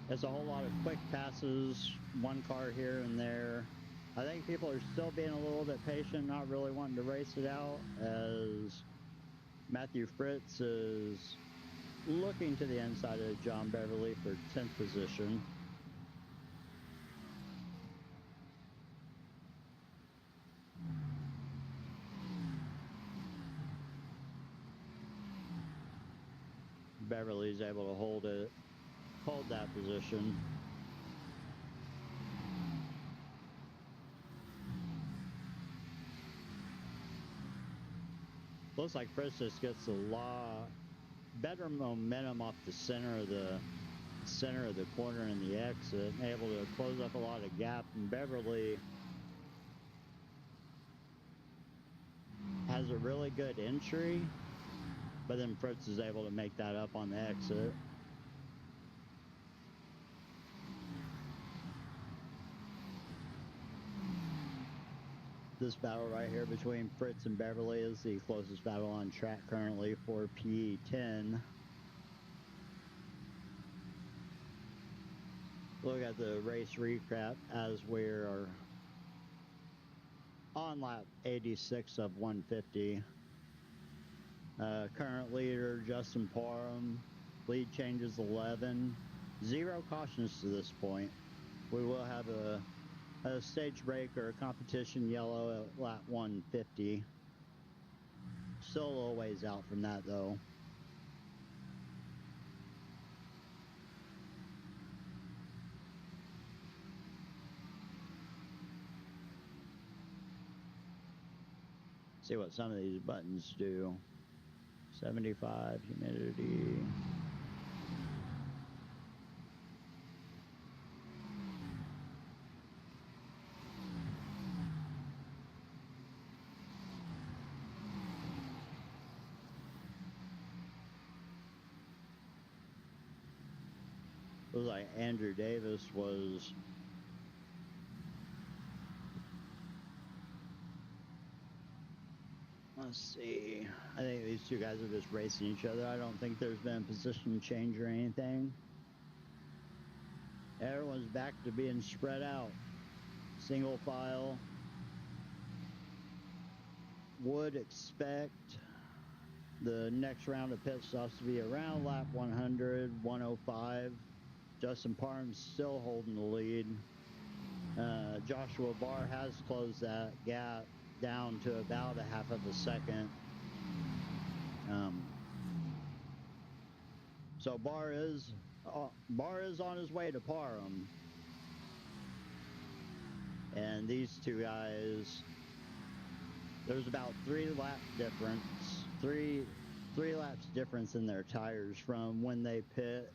it's a whole lot of quick passes, one car here and there. I think people are still being a little bit patient, not really wanting to race it out, as Matthew Fritz is looking to the inside of John Beverly for 10th position. Beverly's able to hold that position. Looks like Fritz just gets a lot better momentum off the center of the corner and the exit, and able to close up a lot of gap. And Beverly has a really good entry, but then Fritz is able to make that up on the exit. This battle right here between Fritz and Beverly is the closest battle on track currently for P10. Look at the race recap as we're on lap 86 of 150. Current leader Justin Parham, lead changes 11, 0 cautions to this point. We will have a stage break or a competition yellow at lap 150. Still a little ways out from that though. See what some of these buttons do. 75 humidity. Looks like Andrew Davis was let's see. I think these two guys are just racing each other. I don't think there's been a position change or anything. Everyone's back to being spread out. Single file. Would expect the next round of pit stops to be around lap 100, 105. Justin Parham's still holding the lead. Joshua Barr has closed that gap down to about a half of a second. So Barr is on his way to Parham. And these two guys, there's about three laps difference in their tires from when they pit.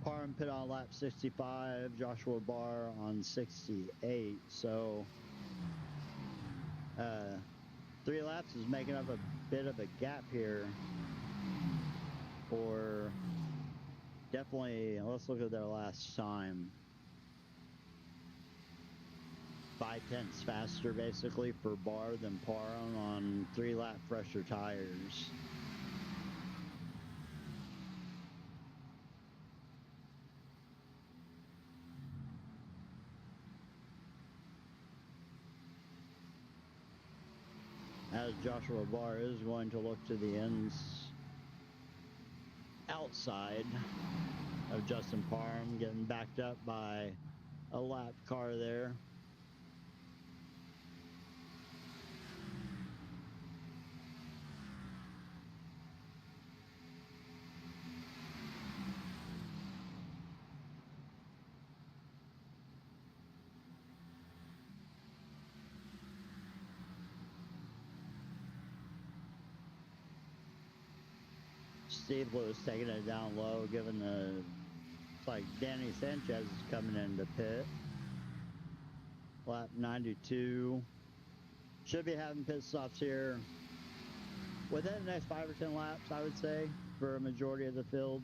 Parham pit on lap 65, Joshua Barr on 68. So 3 laps is making up a bit of a gap here. Or definitely, let's look at their last time. 5/10 faster basically for Barr than Parham on 3-lap fresher tires. As Joshua Barr is going to look to the ends outside of Justin Parham, getting backed up by a lap car there. Steve Lewis taking it down low, giving it's like Danny Sanchez is coming into pit. Lap 92. Should be having pit stops here within the next 5 or 10 laps, I would say, for a majority of the field.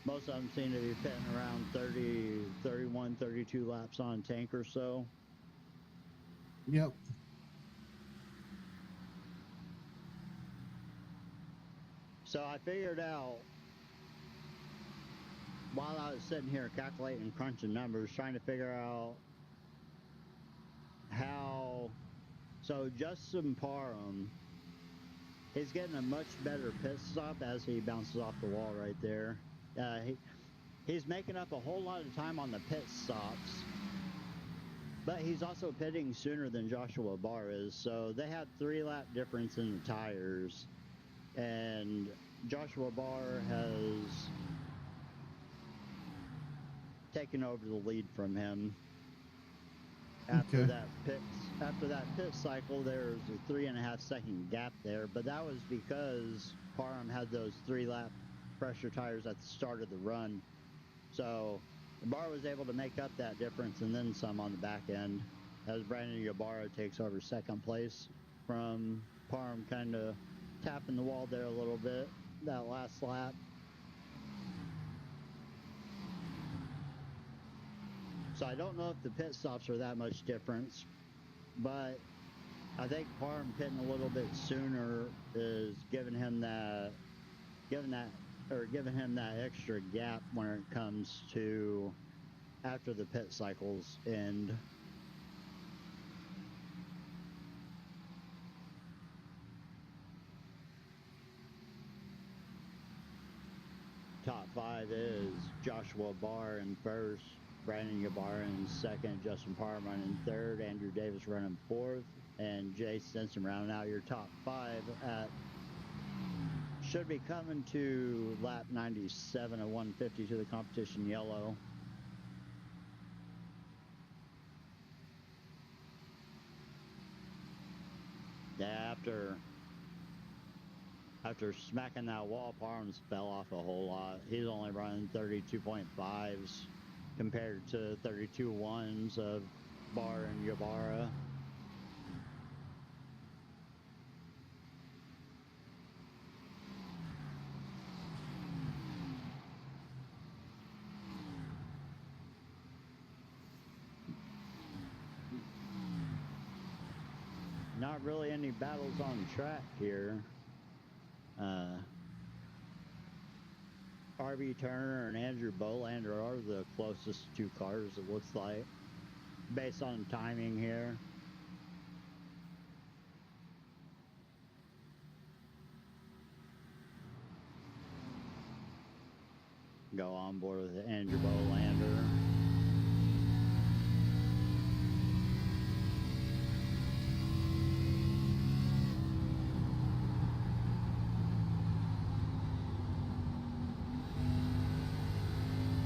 Most of them seem to be pitting around 30, 31, 32 laps on tank or so. Yep. So I figured out, while I was sitting here calculating, crunching numbers, trying to figure out how, so Justin Parham, he's getting a much better pit stop as he bounces off the wall right there. He's making up a whole lot of time on the pit stops, but he's also pitting sooner than Joshua Barr is. So they have 3-lap difference in the tires, and Joshua Barr has taken over the lead from him. After that pit cycle, there's a 3.5-second gap there, but that was because Parham had those 3-lap pressure tires at the start of the run. So Barr was able to make up that difference and then some on the back end, as Brandon Ybarra takes over second place from Parham, kind of tapping the wall there a little bit that last lap. So I don't know if the pit stops are that much difference, but I think Parham pitting a little bit sooner is giving him that extra gap when it comes to after the pit cycles end. Top 5 is Joshua Barr in first, Brandon Ybarra in second, Justin Parham running third, Andrew Davis running fourth, and Jay Stinson rounding out your top 5 at, should be coming to lap 97 of 150 to the competition yellow. Yeah, after smacking that wall, Parham's fell off a whole lot. He's only running 32.5s compared to 32.1s of Barr and Ybarra. Not really any battles on track here. RB Turner and Andrew Bolander are the closest 2 cars, it looks like, based on timing here. go on board with Andrew Bolander.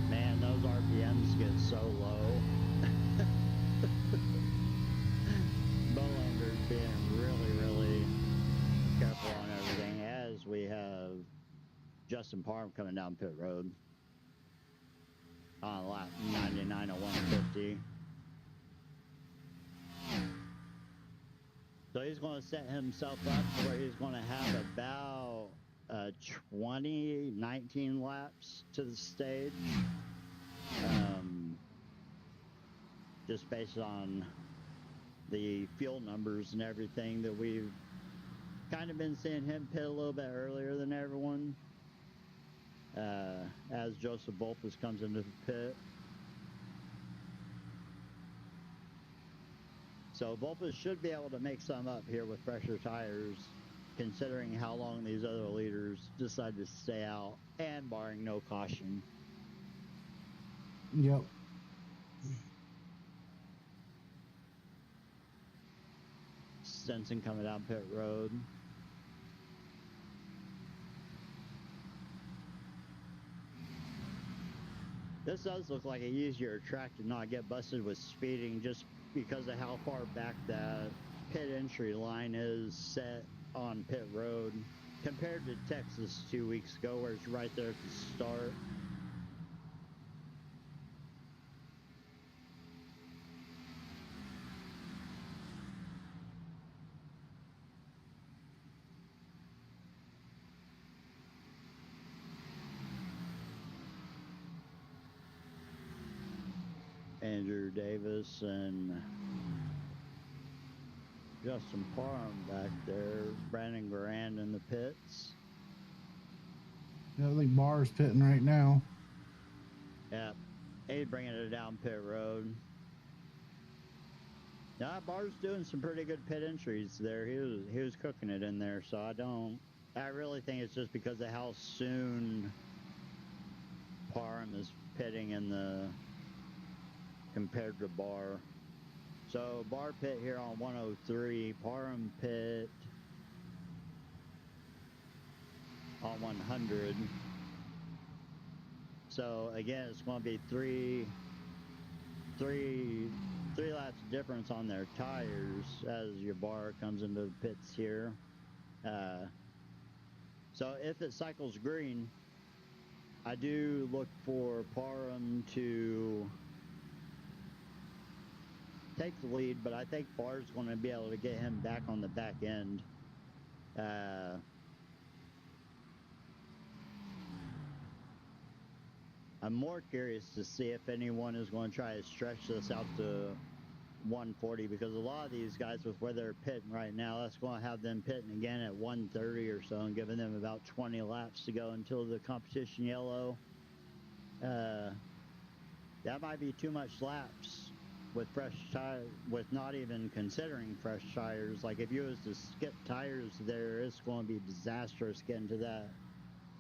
Man, those RPMs get so low. Bolander's being really careful on everything, as we have Justin Parham coming down pit road on lap 99 of 150. So he's going to set himself up where he's going to have about 19 laps to the stage. Just based on the fuel numbers and everything that we've kind of been seeing him pit a little bit earlier than everyone. As Joseph Volpus comes into the pit. So Volpus should be able to make some up here with fresher tires, considering how long these other leaders decide to stay out and barring no caution. Yep. Stenson coming down pit road. This does look like an easier track to not get busted with speeding just because of how far back that pit entry line is set on pit road compared to Texas 2 weeks ago where it's right there at the start. Andrew Davis and Justin Parham back there. Brandon Grand in the pits. Yeah, I think Barr's pitting right now. Yeah, he's bringing it down pit road. Yeah, Barr's doing some pretty good pit entries there. He was cooking it in there, so I really think it's just because of how soon Parham is pitting in the compared to Barr. So Barr pit here on 103, Parham pit on 100. So again, it's going to be three laps difference on their tires as your Barr comes into the pits here. So if it cycles green, I do look for Parham to take the lead, but I think Barr's going to be able to get him back on the back end. I'm more curious to see if anyone is going to try to stretch this out to 140, because a lot of these guys with where they're pitting right now, that's going to have them pitting again at 130 or so and giving them about 20 laps to go until the competition yellow. That might be too much laps with fresh tires, with not even considering fresh tires. Like if you was to skip tires there, it's going to be disastrous getting to that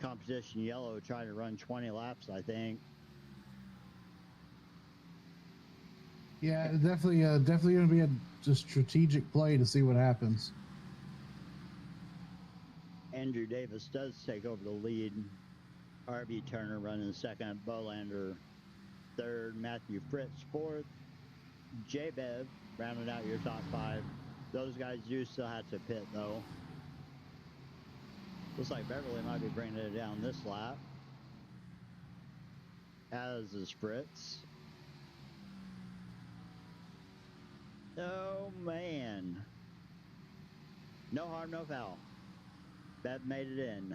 competition yellow trying to run 20 laps, I think. Yeah, definitely going to be a strategic play to see what happens. Andrew Davis does take over the lead. R.B. Turner running second, Bolander third, Matthew Fritz fourth, J-Bev rounding out your top five. Those guys do still have to pit though. Looks like Beverly might be bringing it down this lap, as is Fritz. Oh man, no harm, no foul. Bev made it in.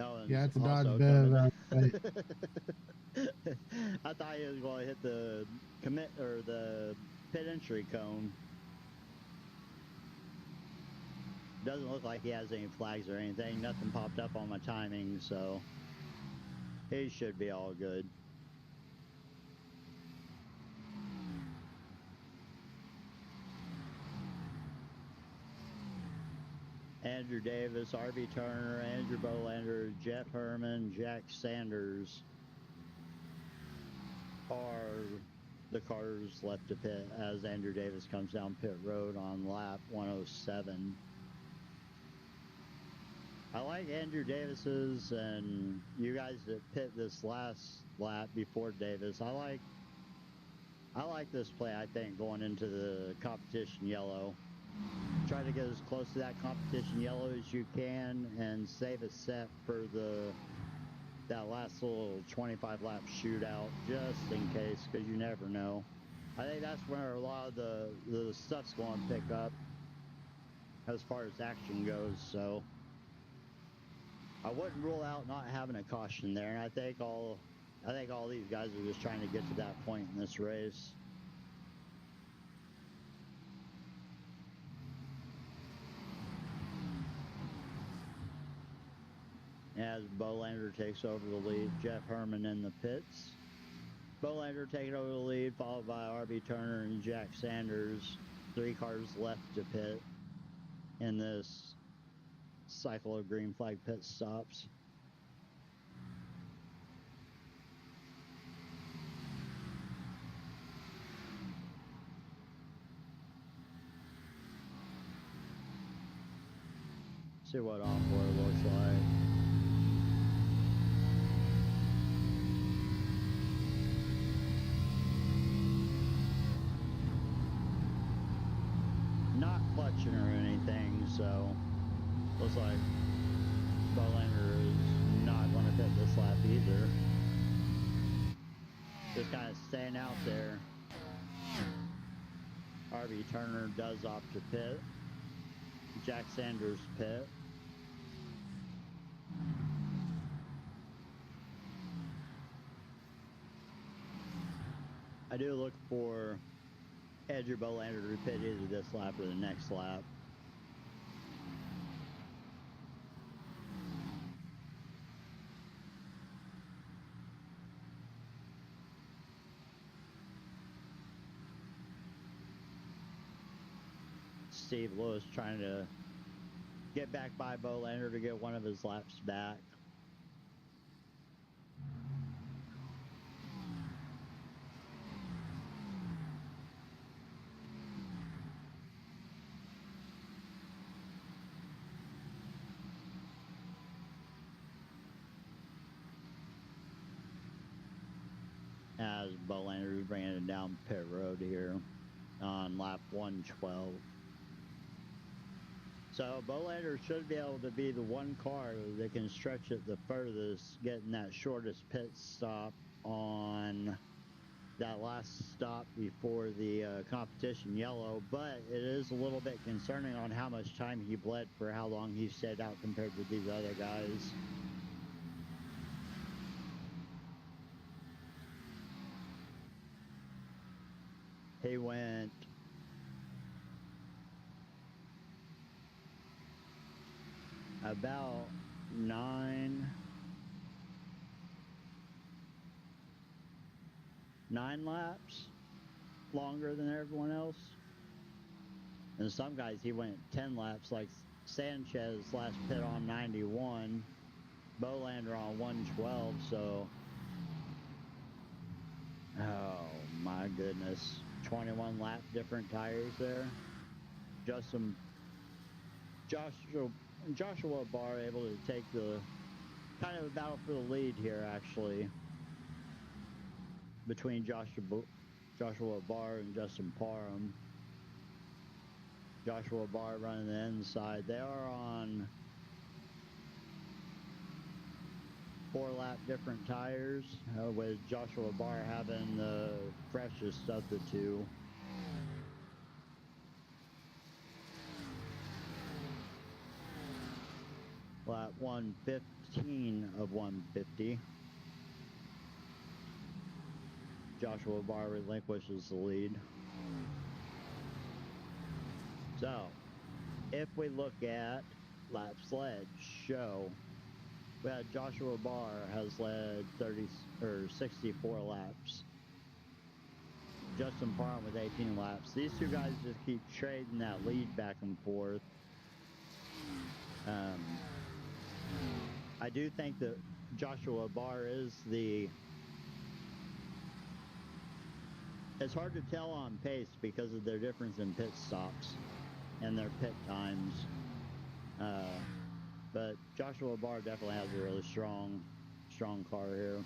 Oh, Yeah, it's a also Dodge Bev. I thought he was going to hit the commit or the pit entry cone. Doesn't look like he has any flags or anything. Nothing popped up on my timing, so he should be all good. Andrew Davis, R.B. Turner, Andrew Bolander, Jeff Herman, Jack Sanders are the cars left to pit as Andrew Davis comes down pit road on lap 107. I like Andrew Davis's, and you guys that pit this last lap before Davis, I like this play, I think, going into the competition yellow. Try to get as close to that competition yellow as you can and save a set for that last little 25 lap shootout, just in case, because you never know. I think that's where a lot of the stuff's going to pick up as far as action goes. So I wouldn't rule out not having a caution there, and I think all these guys are just trying to get to that point in this race. As Bolander takes over the lead, Jeff Herman in the pits. Bolander taking over the lead, followed by R.B. Turner and Jack Sanders. 3 cars left to pit in this cycle of green flag pit stops. See what onboard looks like. Not clutching or anything, so looks like Bolander is not going to pit this lap either. Just kind of staying out there. R.B. Turner does opt to pit. Jack Sanders pit. I do look for Andrew Bolander to pit either this lap or the next lap. Steve Lewis trying to get back by Bolander to get one of his laps back. As Bolander is bringing it down pit road here on lap 112. So Bolander should be able to be the one car that can stretch it the furthest, getting that shortest pit stop on that last stop before the competition yellow, but it is a little bit concerning on how much time he bled for how long he stayed out compared to these other guys. He went about 9 laps longer than everyone else. And some guys he went 10 laps, like Sanchez last pit on 91, Bolander on 112, so oh my goodness, 21 lap different tires there. Joshua Barr able to take the kind of a battle for the lead here, actually, between Joshua Barr and Justin Parham. Joshua Barr running the inside. They are on 4 lap different tires, with Joshua Barr having the freshest of the two. Lap 115 of 150. Joshua Barr relinquishes the lead. So, if we look at laps led, we had Joshua Barr has led 64 laps. Justin Parham with 18 laps. These two guys just keep trading that lead back and forth. I do think that Joshua Barr is it's hard to tell on pace because of their difference in pit stops and their pit times. But Joshua Barr definitely has a really strong car here.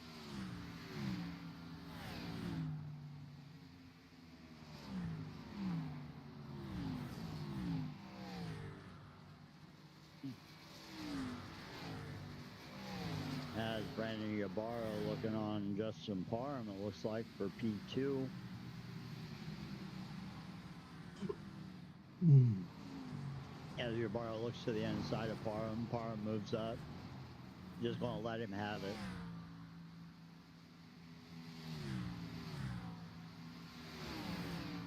As Brandon Ybarra looking on Justin Parham, it looks like, for P2. As Ybarra looks to the inside of Parham, Parham moves up. Just going to let him have it.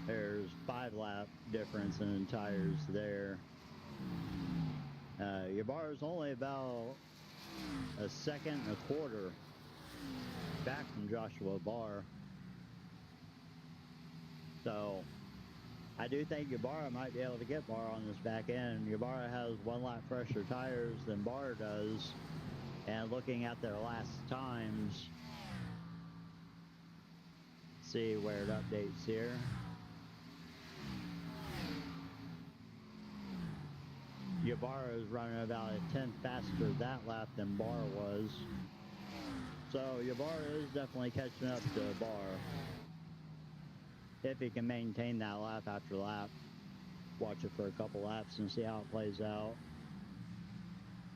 There's 5-lap difference in tires there. Ybarra's only about a second and a quarter back from Joshua Barr. So I do think Ybarra might be able to get Barr on this back end. Ybarra has 1 lap fresher tires than Barr does. And looking at their last times, see where it updates here. Ybarra is running about a 10th faster that lap than Barr was. So Ybarra is definitely catching up to Barr. If he can maintain that lap after lap, watch it for a couple laps and see how it plays out.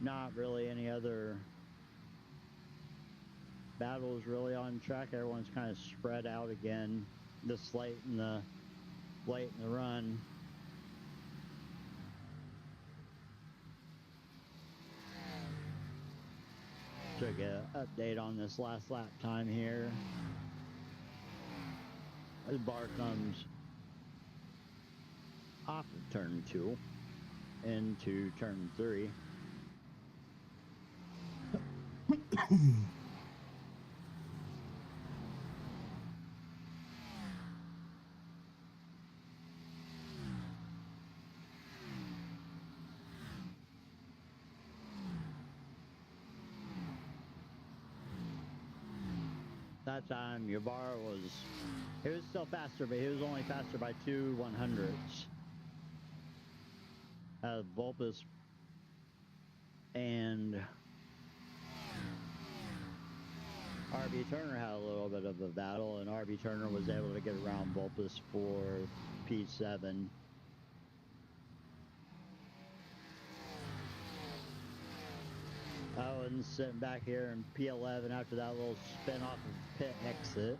Not really any other battles really on track. Everyone's kind of spread out again this late in the run. Took an update on this last lap time here. As Barr comes off of turn 2 into turn 3. That time Ybarra was still faster, but he was only faster by 2 100ths. Volpus and RB Turner had a little bit of a battle, and RB Turner was able to get around Volpus for P7. Owen's sitting back here in P11 after that little spin off of pit exit.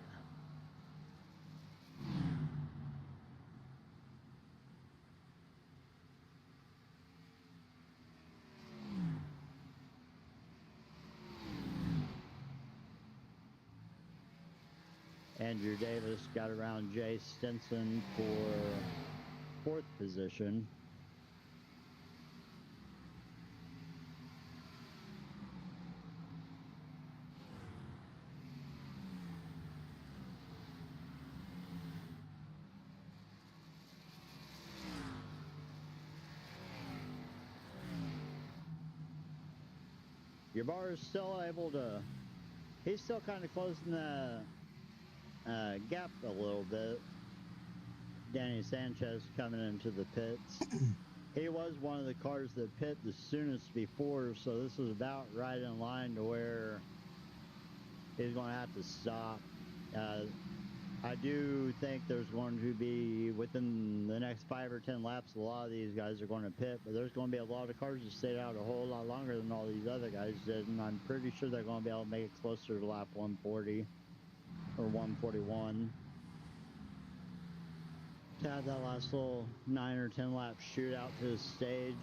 Andrew Davis got around Jay Stinson for 4th position. Ybarra is still able to, he's still kind of closing the gap a little bit. Danny Sanchez coming into the pits. He was one of the cars that pit the soonest before, so this was about right in line to where he's going to have to stop. I do think there's going to be, within the next 5 or 10 laps, a lot of these guys are going to pit, but there's going to be a lot of cars that stayed out a whole lot longer than all these other guys did, and I'm pretty sure they're going to be able to make it closer to lap 140 or 141. To have that last little 9 or 10 lap shootout to the stage.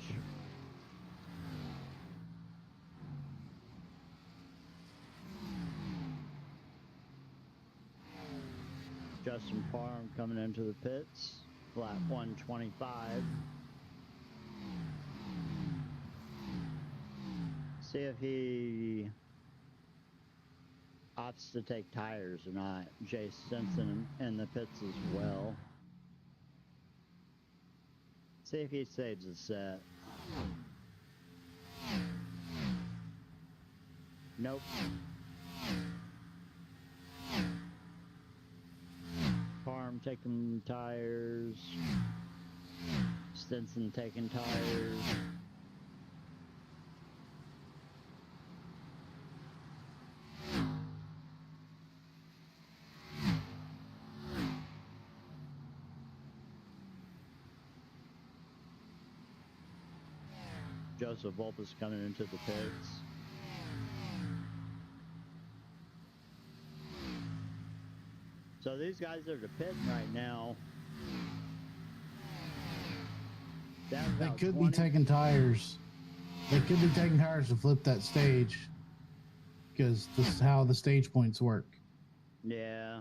Justin Parham coming into the pits, lap 125. See if he opts to take tires or not. Jay Stinson in the pits as well. See if he saves the set. Nope. Farm taking tires. Stinson taking tires. Joseph Volpus coming into the pits. So these guys are pitting right now. They could be taking tires. They could be taking tires to flip that stage, because this is how the stage points work. Yeah.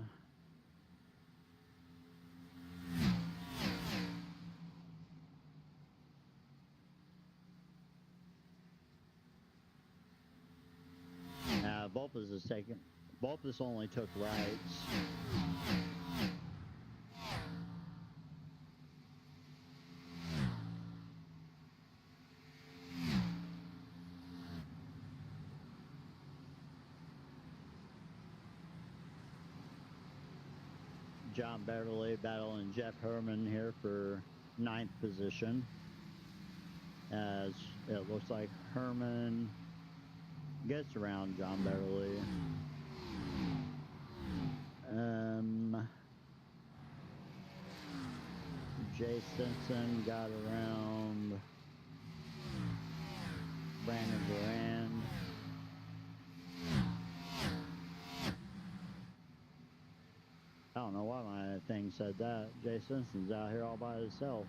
Volpus only took rights. John Beverly battling Jeff Herman here for 9th position. As it looks like Herman gets around John Beverly. Jay Stinson got around Brandon Durand. I don't know why my thing said that. Jay Stinson's out here all by himself.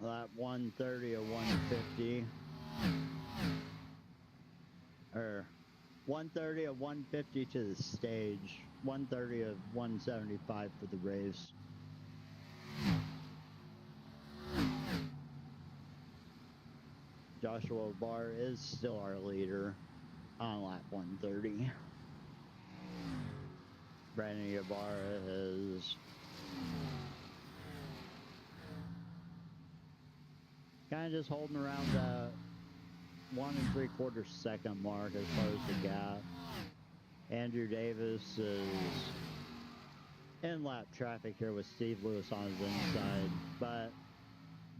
Lap 130 of 150. Or 130 of 150 to the stage. 130 of 175 for the race. Joshua Barr is still our leader on lap 130. Brandon Ybarra is kind of just holding around the 1 3/4 second mark as far as the gap. Andrew Davis is in lap traffic here with Steve Lewis on his inside, but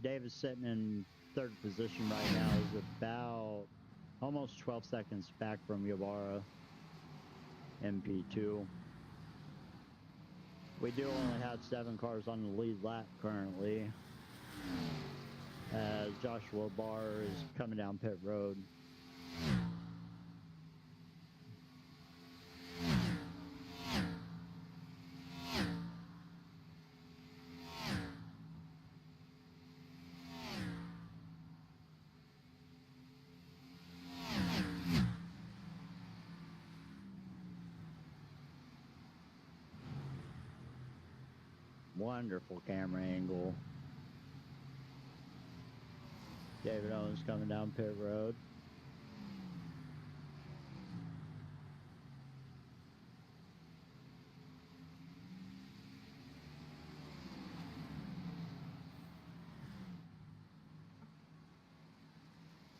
Davis sitting in 3rd position right now is about almost 12 seconds back from Ybarra, MP2. We do only have 7 cars on the lead lap currently, as Joshua Barr is coming down pit road. Wonderful camera angle. David Owens coming down pit road.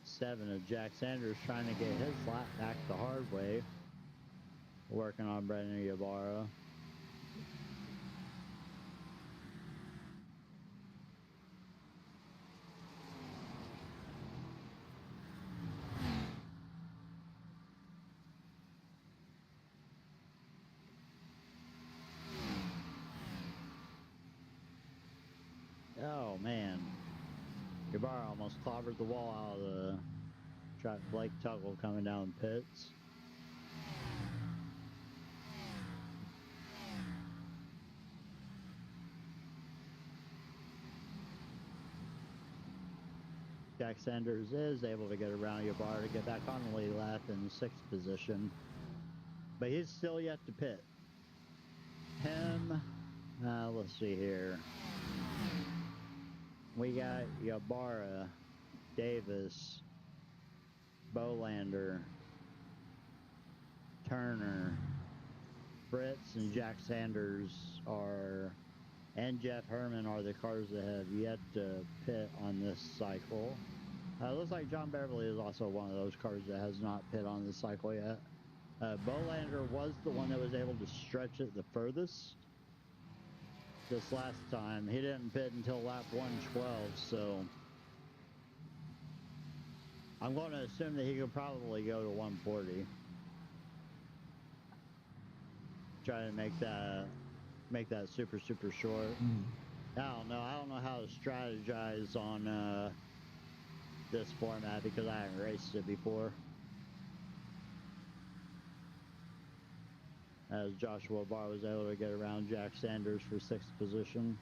Seven of Jack Sanders trying to get his lap back the hard way. Working on Brendan Ybarra. Oh man, Ybarra almost clobbered the wall out of the track. Blake Tuggle coming down pits. Jack Sanders is able to get around Ybarra to get back on the lead lap in 6th position, but he's still yet to pit. Him, let's see here. we got Ybarra, Davis, Bolander, Turner, Fritz, and Jack Sanders and Jeff Herman are the cars that have yet to pit on this cycle. Looks like John Beverly is also one of those cars that has not pit on this cycle yet. Bolander was the one that was able to stretch it the furthest this last time. He didn't pit until lap 112, so I'm going to assume that he could probably go to 140. Try to make that super short. I don't know how to strategize on this format because I haven't raced it before. As Joshua Barr was able to get around Jack Sanders for 6th position.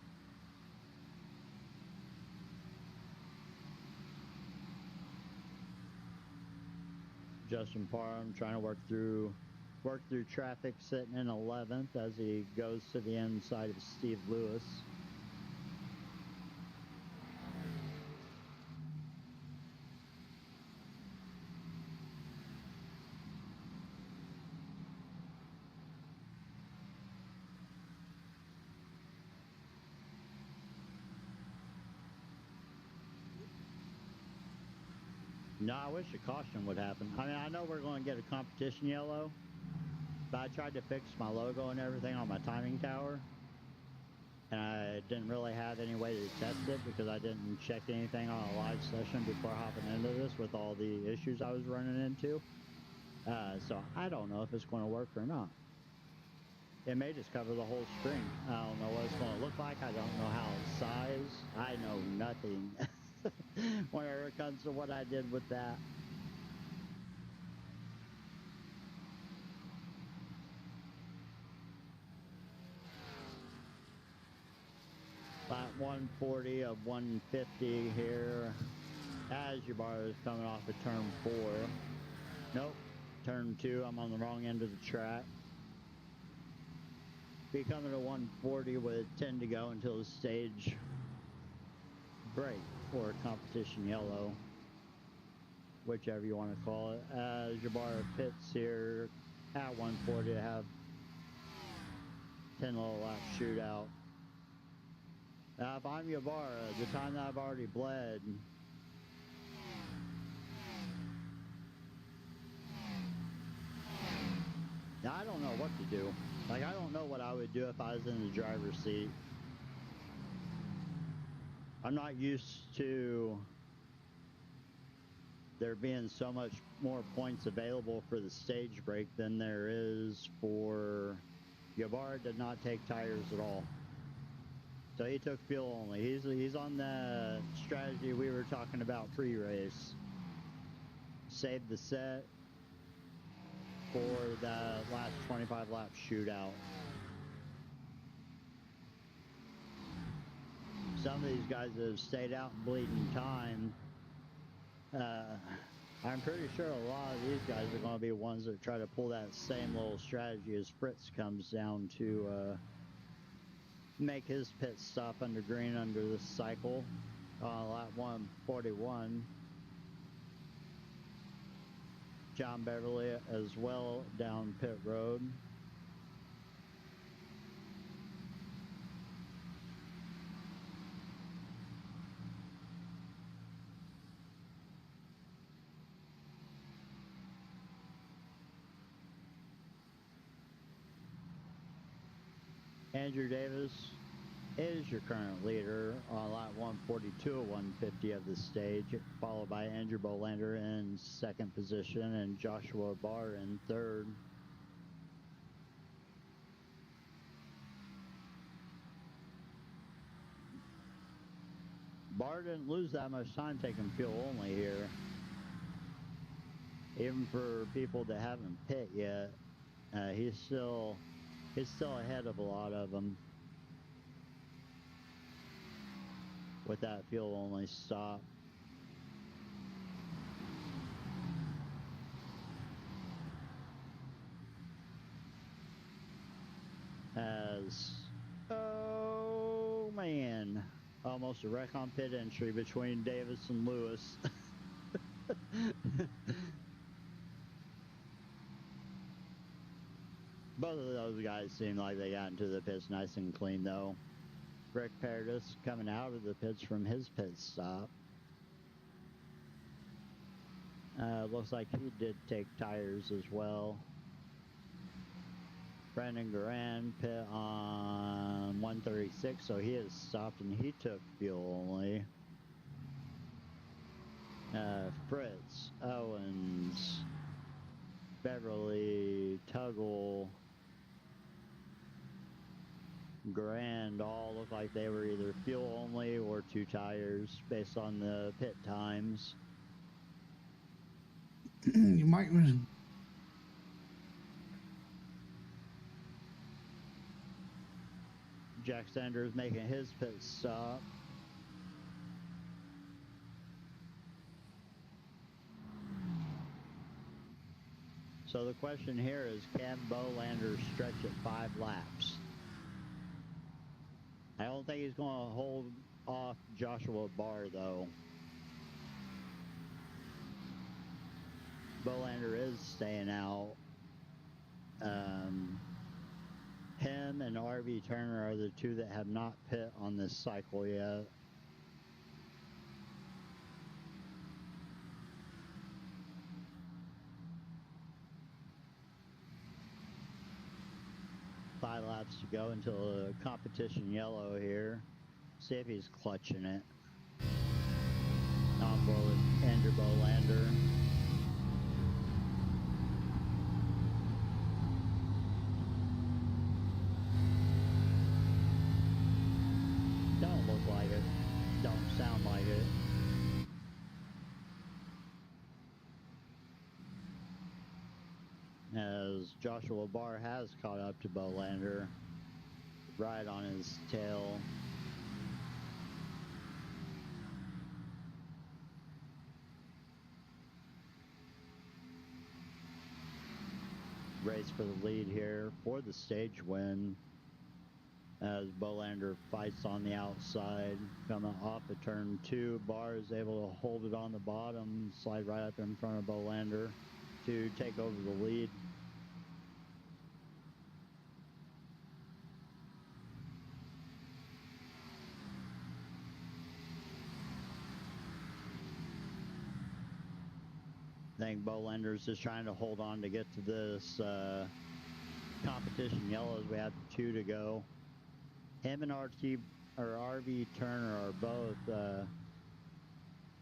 Justin Parham trying to work through traffic, sitting in 11th as he goes to the inside of Steve Lewis. No, I wish a caution would happen. I mean, I know we're going to get a competition yellow, but I tried to fix my logo and everything on my timing tower, and I didn't really have any way to test it because I didn't check anything on a live session before hopping into this with all the issues I was running into. So I don't know if it's going to work or not. It may just cover the whole screen. I don't know what it's going to look like. I don't know how it's sized. I know nothing whenever it comes to what I did with that. Lap 140 of 150 here as Ybarra is coming off of turn 4. Nope, turn 2. I'm on the wrong end of the track. Be coming to 140 with 10 to go until the stage break or competition yellow, whichever you want to call it. As Ybarra pits here at 140 to have 10 little lap shootout. If I'm Ybarra, the time that I've already bled, now I don't know what to do. Like, I don't know what I would do if I was in the driver's seat. I'm not used to there being so much more points available for the stage break than there is for Ybarra. Did not take tires at all. So he took fuel only. He's on the strategy we were talking about pre-race. Save the set for the last 25 lap shootout. Some of these guys that have stayed out in bleeding time, I'm pretty sure a lot of these guys are going to be ones that try to pull that same little strategy as Fritz comes down to make his pit stop under green under this cycle on lap 141. John Beverly as well down pit road. Andrew Davis is your current leader on lap 142 of 150 of the stage, followed by Andrew Bolander in 2nd position and Joshua Barr in 3rd. Barr didn't lose that much time taking fuel only here. Even for people that haven't pit yet, he's still ahead of a lot of them with that fuel only stop. Oh man, almost a wreck on pit entry between Davis and Lewis. Both of those guys seem like they got into the pits nice and clean, though. Rick Paradis coming out of the pits from his pit stop. Looks like he did take tires as well. Brandon Garand pit on 136, so he has stopped and he took fuel only. Fritz, Owens, Beverly, Tuggle, Grand all look like they were either fuel only or 2 tires based on the pit times. You might. Jack Sanders making his pit stop. So the question here is, can Bolander stretch it 5 laps? I don't think he's going to hold off Joshua Barr, though. Bolander is staying out. Him and RV Turner are the 2 that have not pit on this cycle yet. Five laps to go until the competition yellow here. See if he's clutching it. On board with Andrew Bolander. Don't look like it. Don't sound like it. As Joshua Barr has caught up to Bolander, right on his tail. Race for the lead here for the stage win as Bolander fights on the outside. Coming off of turn 2, Barr is able to hold it on the bottom, slide right up in front of Bolander to take over the lead. I think Bolander's just trying to hold on to get to this competition yellows. We have 2 to go. Him and RV Turner are both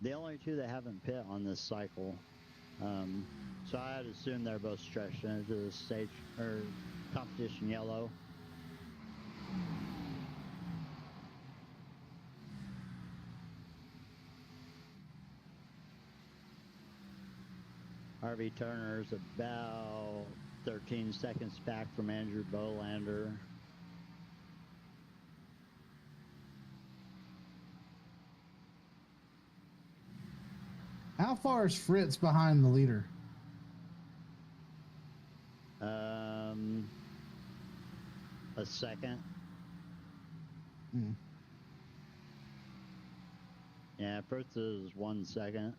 the only 2 that haven't pit on this cycle. So I'd assume they're both stretched into the stage or competition yellow. RV Turner's about 13 seconds back from Andrew Bolander. How far is Fritz behind the leader? A second. Yeah, Fritz is 1 second.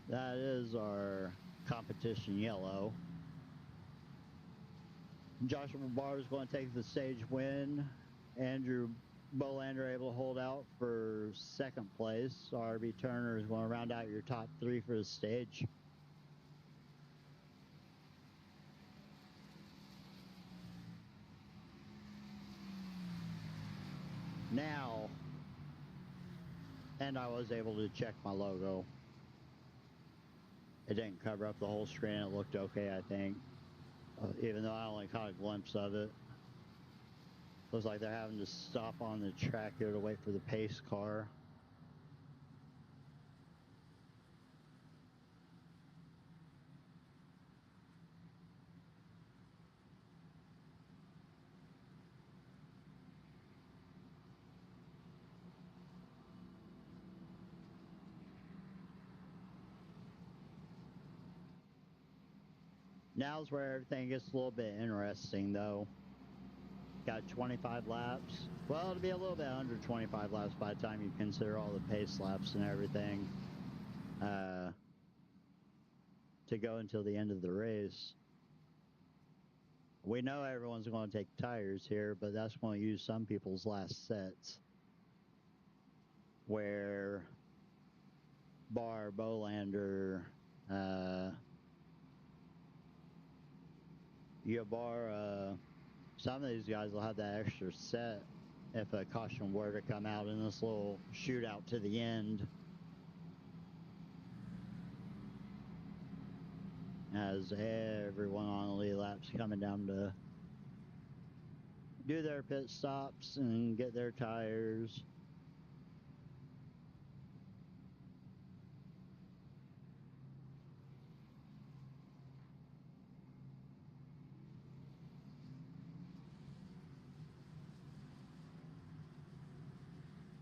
That is our competition yellow. Joshua Barr is going to take the stage win. Andrew Bolander able to hold out for 2nd place. RB Turner is going to round out your top 3 for the stage. Now, and I was able to check my logo. It didn't cover up the whole screen. It looked okay, I think. Even though I only caught a glimpse of it. Looks like they're having to stop on the track here to wait for the pace car. Now's where everything gets a little bit interesting, though. Got 25 laps. Well, it'll be a little bit under 25 laps by the time you consider all the pace laps and everything to go until the end of the race. We know everyone's going to take tires here, but that's going to use some people's last sets. Where Barr, Bolander, Ybarra, some of these guys will have that extra set if a caution were to come out in this little shootout to the end. As everyone on the lead lap's coming down to do their pit stops and get their tires.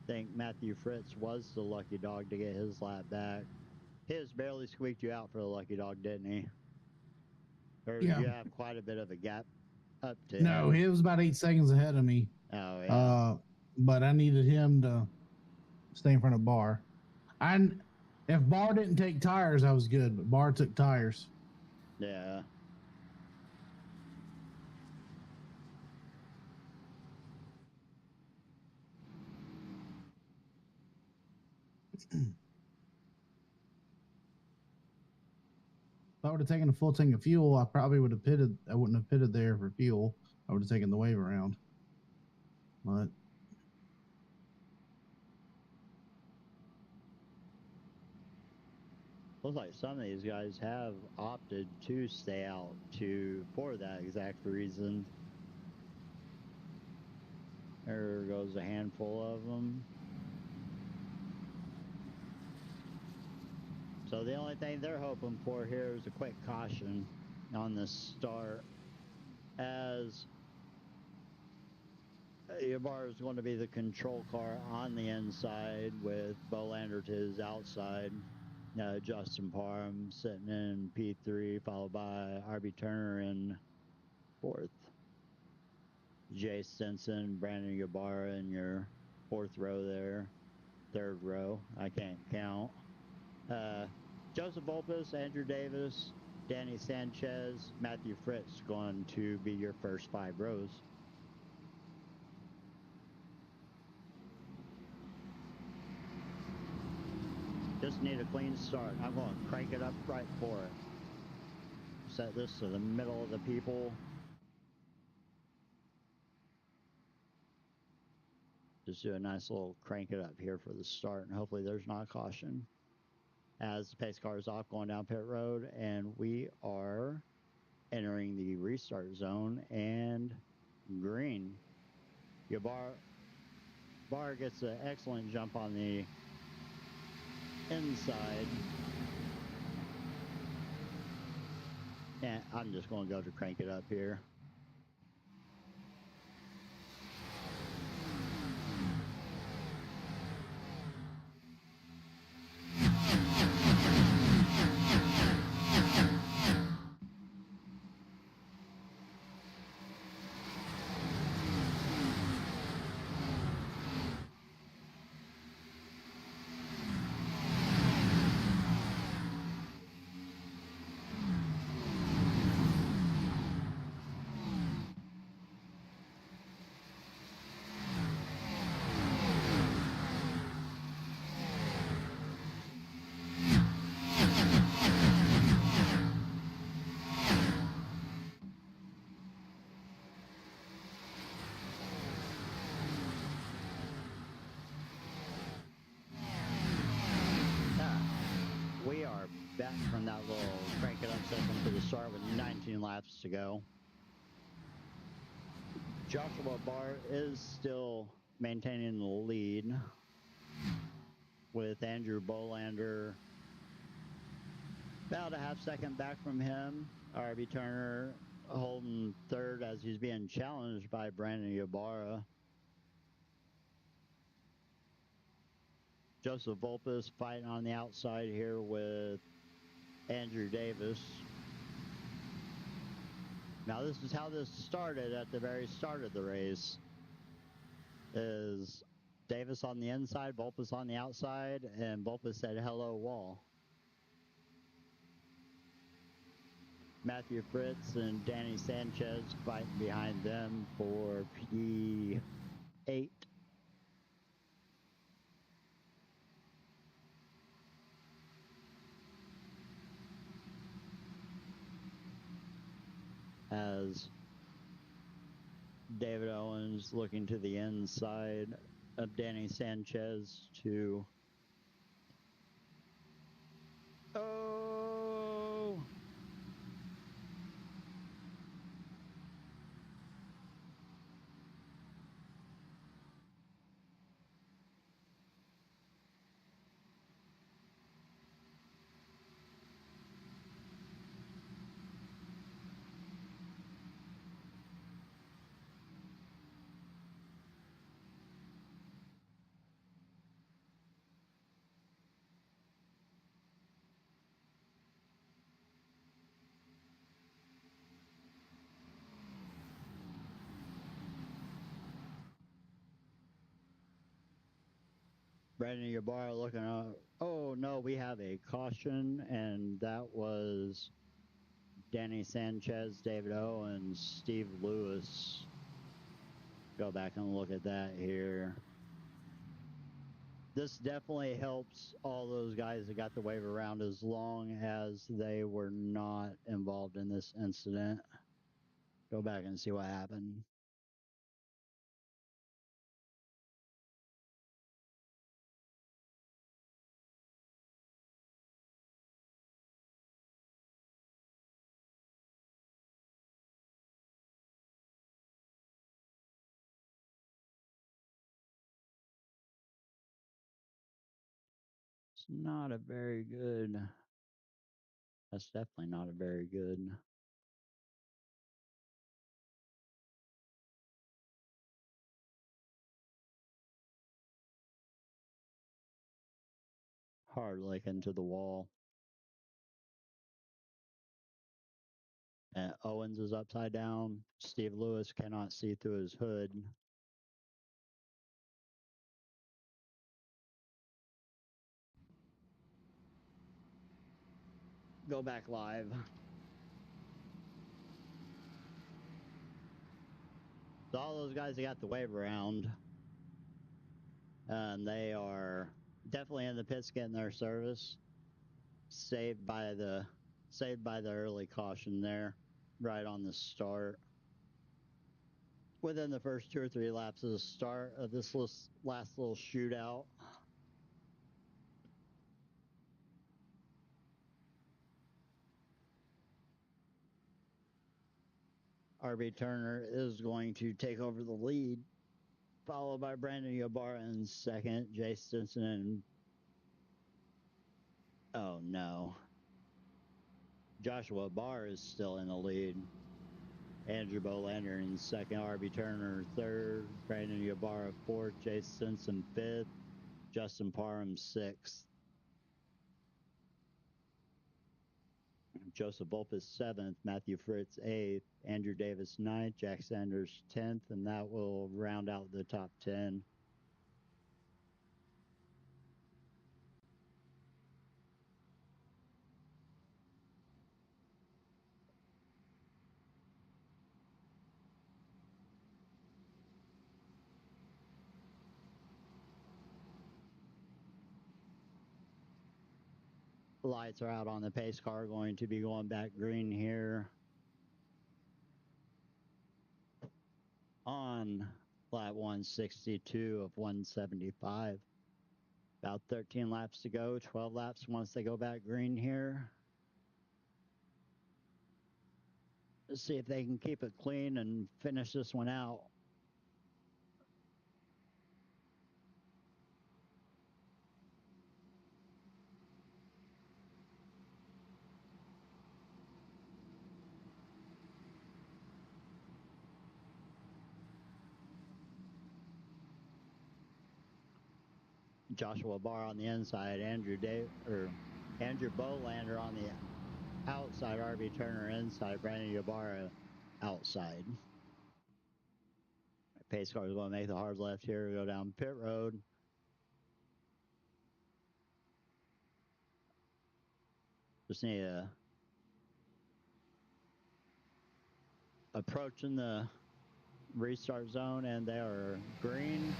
I think Matthew Fritz was the lucky dog to get his lap back. His barely squeaked you out for the lucky dog, didn't he? Or did you have quite a bit of a gap up to No, him? he was about 8 seconds ahead of me. Oh, yeah. But I needed him to stay in front of Barr. If Barr didn't take tires, I was good, but Barr took tires. Yeah. If I would have taken a full tank of fuel, I probably would have pitted. I wouldn't have pitted there for fuel. I would have taken the wave around. But looks like some of these guys have opted to stay out for that exact reason. There goes a handful of them. So the only thing they're hoping for here is a quick caution on the start, as Ybarra is going to be the control car on the inside with Bolander to his outside. Justin Parham sitting in P3, followed by RB Turner in fourth. Jay Stinson, Brandon Ybarra in your fourth row there. Third row, I can't count. Joseph Volpus, Andrew Davis, Danny Sanchez, Matthew Fritz going to be your first 5 rows. Just need a clean start. I'm going to crank it up right for it. Set this to the middle of the people. Just do a nice little crank it up here for the start, and hopefully there's not a caution. As the pace car is off going down pit road, and we are entering the restart zone and green. Barr gets an excellent jump on the inside. And I'm just going to go to crank it up here. We are back from that little crank it up session for the start with 19 laps to go. Joshua Barr is still maintaining the lead with Andrew Bolander about a half second back from him. RB Turner holding third as he's being challenged by Brandon Ybarra. Joseph Volpus fighting on the outside here with Andrew Davis. Now this is how this started at the very start of the race. Is Davis on the inside, Volpus on the outside, and Volpus said, "Hello, wall." Matthew Fritz and Danny Sanchez fighting behind them for P8. As David Owens looking to the inside of Danny Sanchez to... Oh! Brandon Ybarra looking up. Oh no, we have a caution, and that was Danny Sanchez, David Owens, Steve Lewis. Go back and look at that here. This definitely helps all those guys that got the wave around as long as they were not involved in this incident. Go back and see what happened. It's not a very good... That's definitely not a very good... Hard like into the wall. And Owens is upside down. Steve Lewis cannot see through his hood. Go back live. So all those guys that got the wave around, and they are definitely in the pits getting their service. Saved by the early caution there, right on the start. Within the first 2 or 3 laps of the start of this last little shootout. RB Turner is going to take over the lead, followed by Brandon Ybarra in second, Jay Stinson and... Oh no. Joshua Barr is still in the lead. Andrew Bolander in second, RB Turner third, Brandon Ybarra fourth, Jay Stinson fifth, Justin Parham sixth. Joseph Volpus seventh, Matthew Fritz eighth, Andrew Davis ninth, Jack Sanders 10th, and that will round out the top 10. Lights are out on the pace car, going to be going back green here on lap 162 of 175. About 13 laps to go, 12 laps once they go back green here. Let's see if they can keep it clean and finish this one out. Joshua Barr on the inside, Andrew Bolander on the outside, RB Turner inside, Brandon Ybarra outside. Pace car is going to make the hard left here, go down pit road. Just need a approaching the restart zone, and they are green.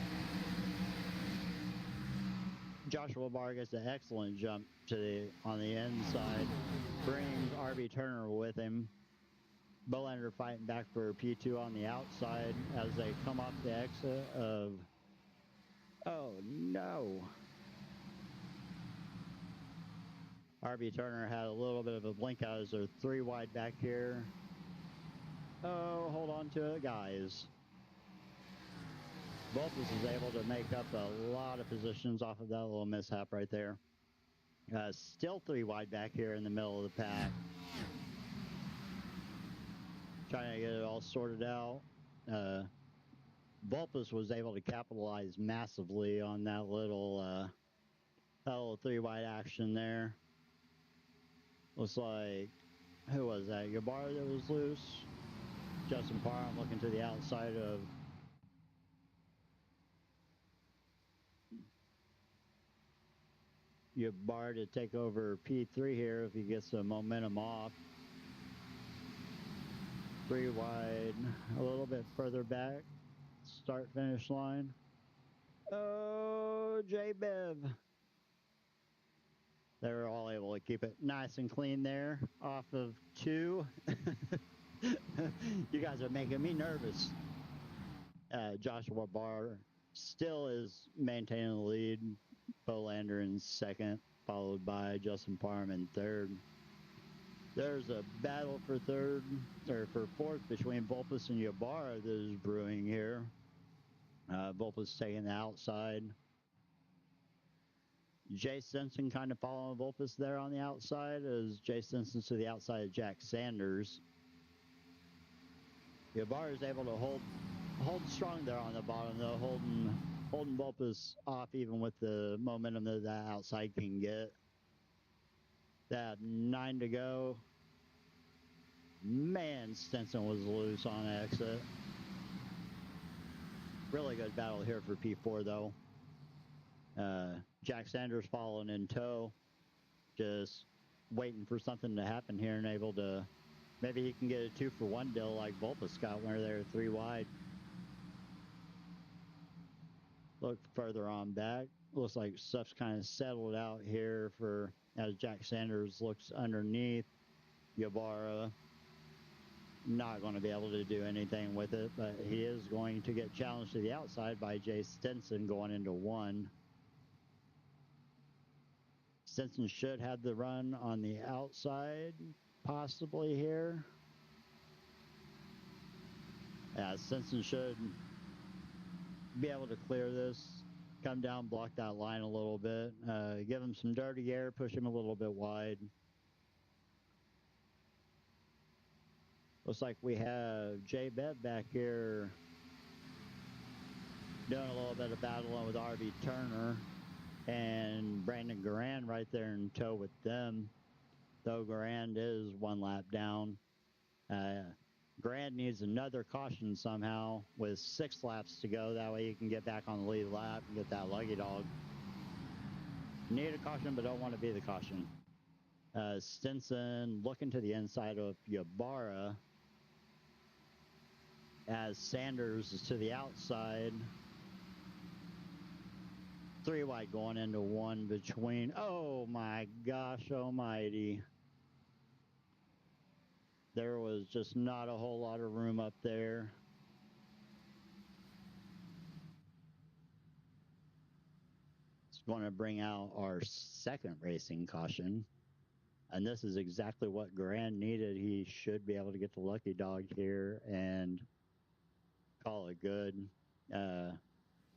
Joshua Barr gets an excellent jump on the inside, brings RB Turner with him. Bolander fighting back for P2 on the outside as they come off the exit of, oh no. RB Turner had a little bit of a blink out as they're 3 wide back here. Oh, hold on to it, guys. Volpus is able to make up a lot of positions off of that little mishap right there. Still 3 wide back here in the middle of the pack. Trying to get it all sorted out. Volpus was able to capitalize massively on that little 3 wide action there. Looks like, who was that? Ybarra that was loose. Justin Parham looking to the outside of Ybarra to take over P3 here if he gets the momentum off. 3 wide, a little bit further back. Start finish line. Oh, J-Bev. They were all able to keep it nice and clean there off of 2. You guys are making me nervous. Joshua Barr still is maintaining the lead. Bolander in second, followed by Justin Parham in third. There's a battle for fourth between Volpus and Ybarra that is brewing here. Volpus taking the outside. Jay Stinson kind of following Volpus there on the outside as Jay Stinson's to the outside of Jack Sanders. Ybarra is able to hold strong there on the bottom though, holding Volpus off even with the momentum that outside can get. That 9 to go. Man, Stinson was loose on exit. Really good battle here for P4 though. Jack Sanders following in tow. Just waiting for something to happen here and able to, maybe he can get a 2-for-1 deal like Volpus got when they're 3 wide. Look further on back. Looks like stuff's kind of settled out here for as Jack Sanders looks underneath. Ybarra not going to be able to do anything with it, but he is going to get challenged to the outside by Jay Stinson going into 1. Stinson should have the run on the outside, possibly here. Yeah, Stinson should be able to clear this, come down, block that line a little bit, give him some dirty air, push him a little bit wide. Looks like we have Jay Bev back here doing a little bit of battling with RB Turner and Brandon Garand right there in tow with them. Though Garand is 1 lap down. Garand needs another caution somehow with 6 laps to go. That way he can get back on the lead lap and get that lucky dog. Need a caution, but don't want to be the caution. Stinson looking to the inside of Ybarra as Sanders is to the outside. 3 wide going into 1 between. Oh my gosh almighty. There was just not a whole lot of room up there. It's going to bring out our second racing caution. And this is exactly what Garand needed. He should be able to get the lucky dog here and call it good.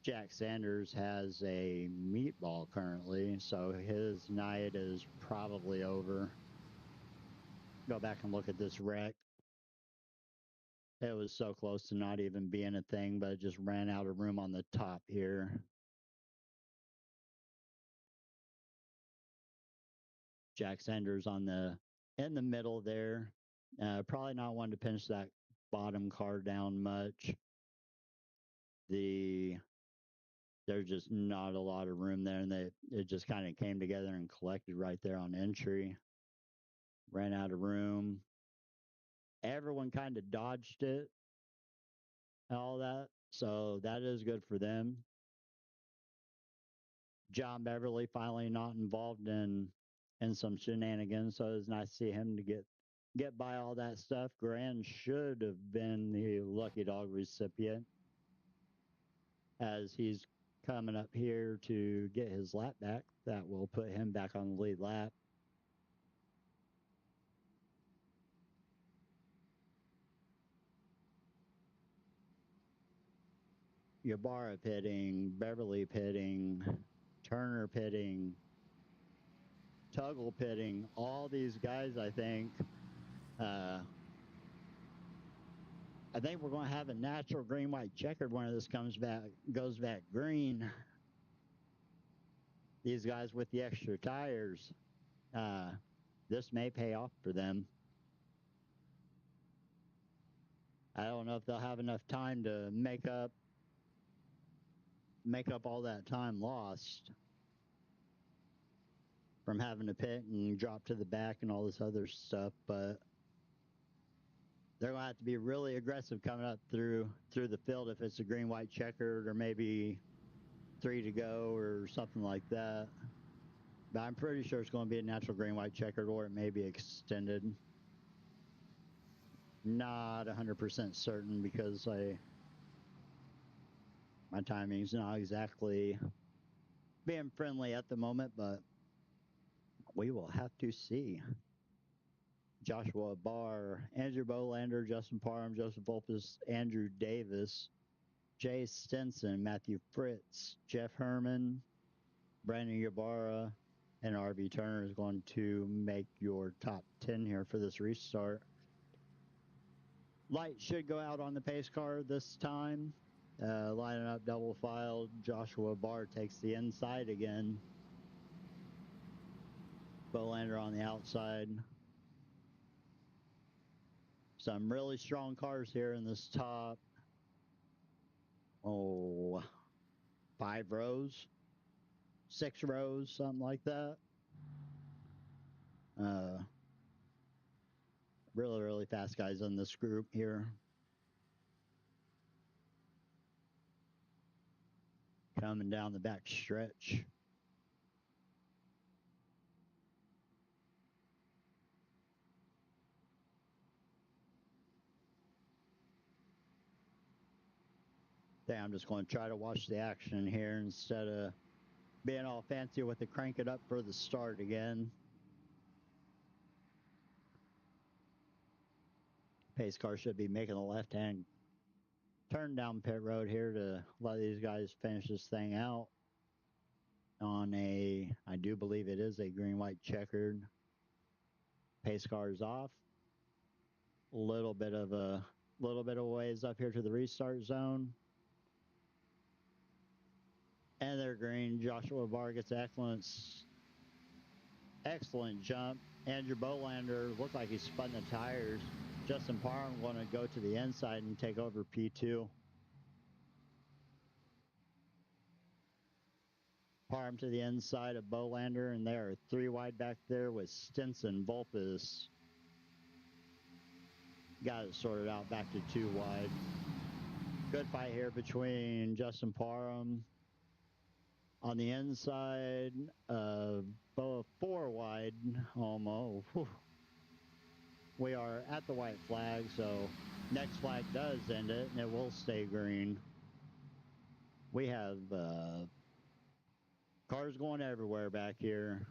Jack Sanders has a meatball currently, so his night is probably over. Go back and look at this wreck. It was so close to not even being a thing, but it just ran out of room on the top here. Jack Sanders in the middle there. Probably not one to finish that bottom car down much. There's just not a lot of room there, and it just kind of came together and collected right there on entry. Ran out of room. Everyone kind of dodged it, all that, so that is good for them. John Beverly finally not involved in some shenanigans, so it was nice to see him to get by all that stuff. Grand should have been the lucky dog recipient, as he's coming up here to get his lap back. That will put him back on the lead lap. Ybarra pitting, Beverly pitting, Turner pitting, Tuggle pitting. All these guys, I think we're going to have a natural green-white checkered when this goes back green. These guys with the extra tires, this may pay off for them. I don't know if they'll have enough time to make up all that time lost from having to pit and drop to the back and all this other stuff, but they're going to have to be really aggressive coming up through the field if it's a green-white checkered, or maybe 3 to go or something like that. But I'm pretty sure it's going to be a natural green-white checkered, or it may be extended. Not 100% certain, because my timing's not exactly being friendly at the moment, but we will have to see. Joshua Barr, Andrew Bolander, Justin Parham, Joseph Volpus, Andrew Davis, Jay Stinson, Matthew Fritz, Jeff Herman, Brandon Ybarra, and RV Turner is going to make your top 10 here for this restart. Light should go out on the pace car this time. Lining up double file. Joshua Barr takes the inside again. Bolander on the outside. Some really strong cars here in this top, 5 rows, 6 rows, something like that. Really, really fast guys in this group here. Coming down the back stretch. I'm just going to try to watch the action here instead of being all fancy with the crank it up for the start again. Pace car should be making a left-hand turn down pit road here to let these guys finish this thing out on I do believe it is a green-white checkered. Pace car is off. A little bit of ways up here to the restart zone. And they're green. Joshua Barr gets excellent jump. Andrew Bolander looked like he spun the tires. Justin Parham going to go to the inside and take over P2. Parham to the inside of Bolander, and they are 3 wide back there with Stinson. Volpus got it sorted out back to 2 wide. Good fight here between Justin Parham on the inside of 4 wide almost. Whew. We are at the white flag, so next flag does end it, and it will stay green. We have cars going everywhere back here.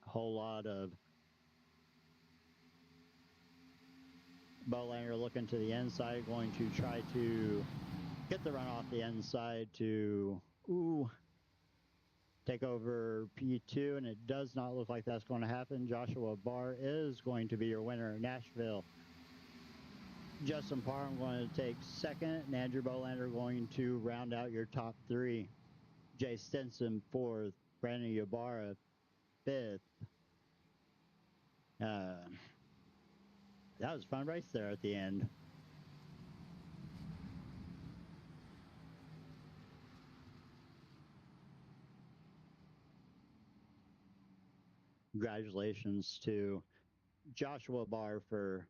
A whole lot of Bolander looking to the inside, going to try to get the run off the inside to take over P2, and it does not look like that's going to happen. Joshua Barr is going to be your winner at Nashville. Justin Parham going to take second, and Andrew Bolander going to round out your top 3. Jay Stinson 4th, Brandon Ybarra 5th. That was a fun race there at the end. Congratulations to Joshua Barr for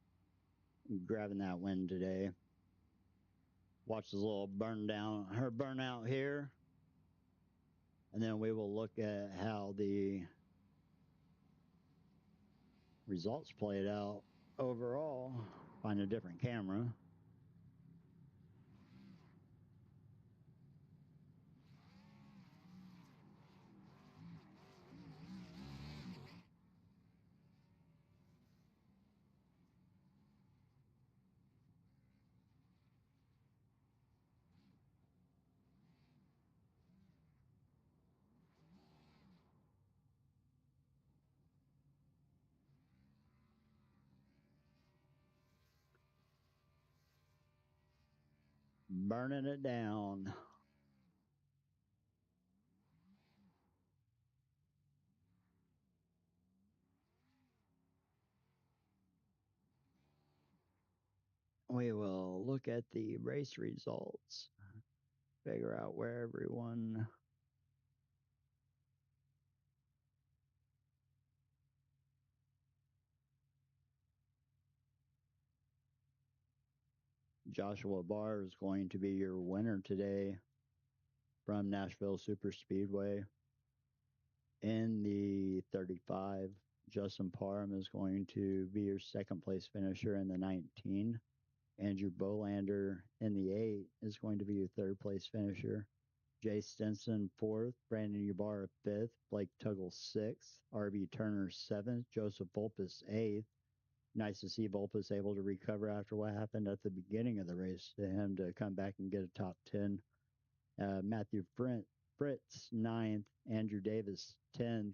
grabbing that win today. Watch this little burnout here. And then we will look at how the results played out overall. Find a different camera. Burning it down. We will look at the race results, figure out where everyone Joshua Barr is going to be your winner today from Nashville Superspeedway. In the 35, Justin Parham is going to be your second place finisher in the 19. Andrew Bolander in the 8 is going to be your third place finisher. Jay Stinson 4th, Brandon Ybarra 5th, Blake Tuggle 6th, RB Turner 7th, Joseph Volpus 8th. Nice to see Volpus able to recover after what happened at the beginning of the race to him to come back and get a top 10. Matthew Fritz 9th, Andrew Davis 10th,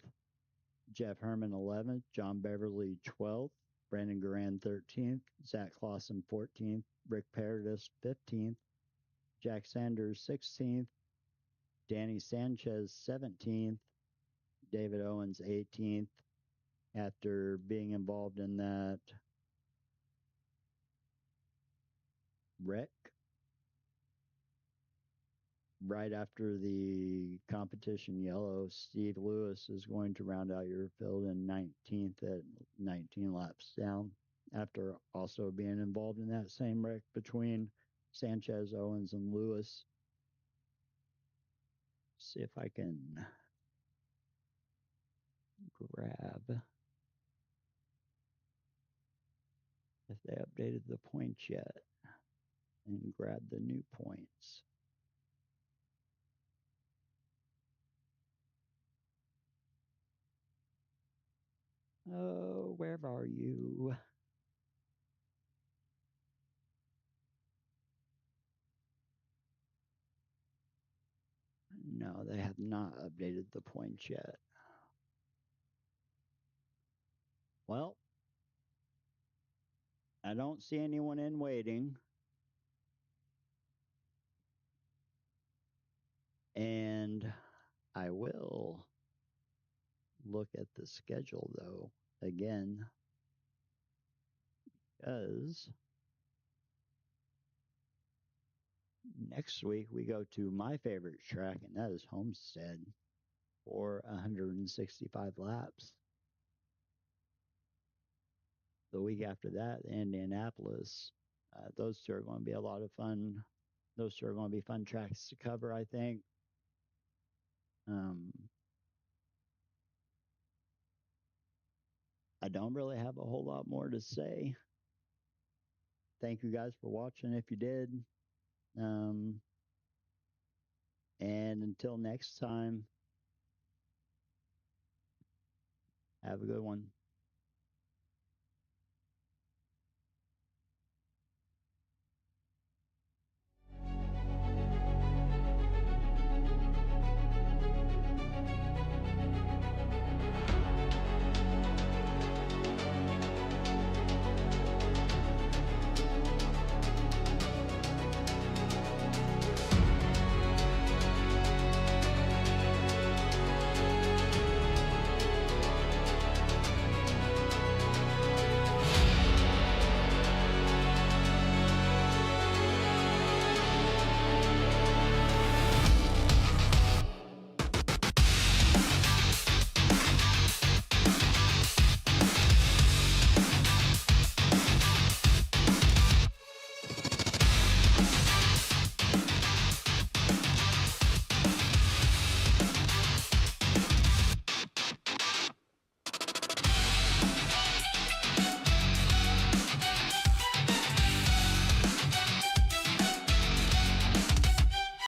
Jeff Herman 11th, John Beverly 12th, Brandon Garan 13th, Zach Clausen 14th, Rick Paradis 15th, Jack Sanders 16th, Danny Sanchez 17th, David Owens 18th. After being involved in that wreck right after the competition yellow, Steve Lewis is going to round out your field in 19th at 19 laps down, after also being involved in that same wreck between Sanchez, Owens, and Lewis. See if I can grab if they updated the points yet and grab the new points. Oh, where are you? No, they have not updated the points yet. Well, I don't see anyone in waiting. And I will look at the schedule, though, again, because next week we go to my favorite track, and that is Homestead for 165 laps. The week after that, Indianapolis. Those two are going to be a lot of fun. Those two are going to be fun tracks to cover, I think. I don't really have a whole lot more to say. Thank you guys for watching if you did. And until next time, have a good one.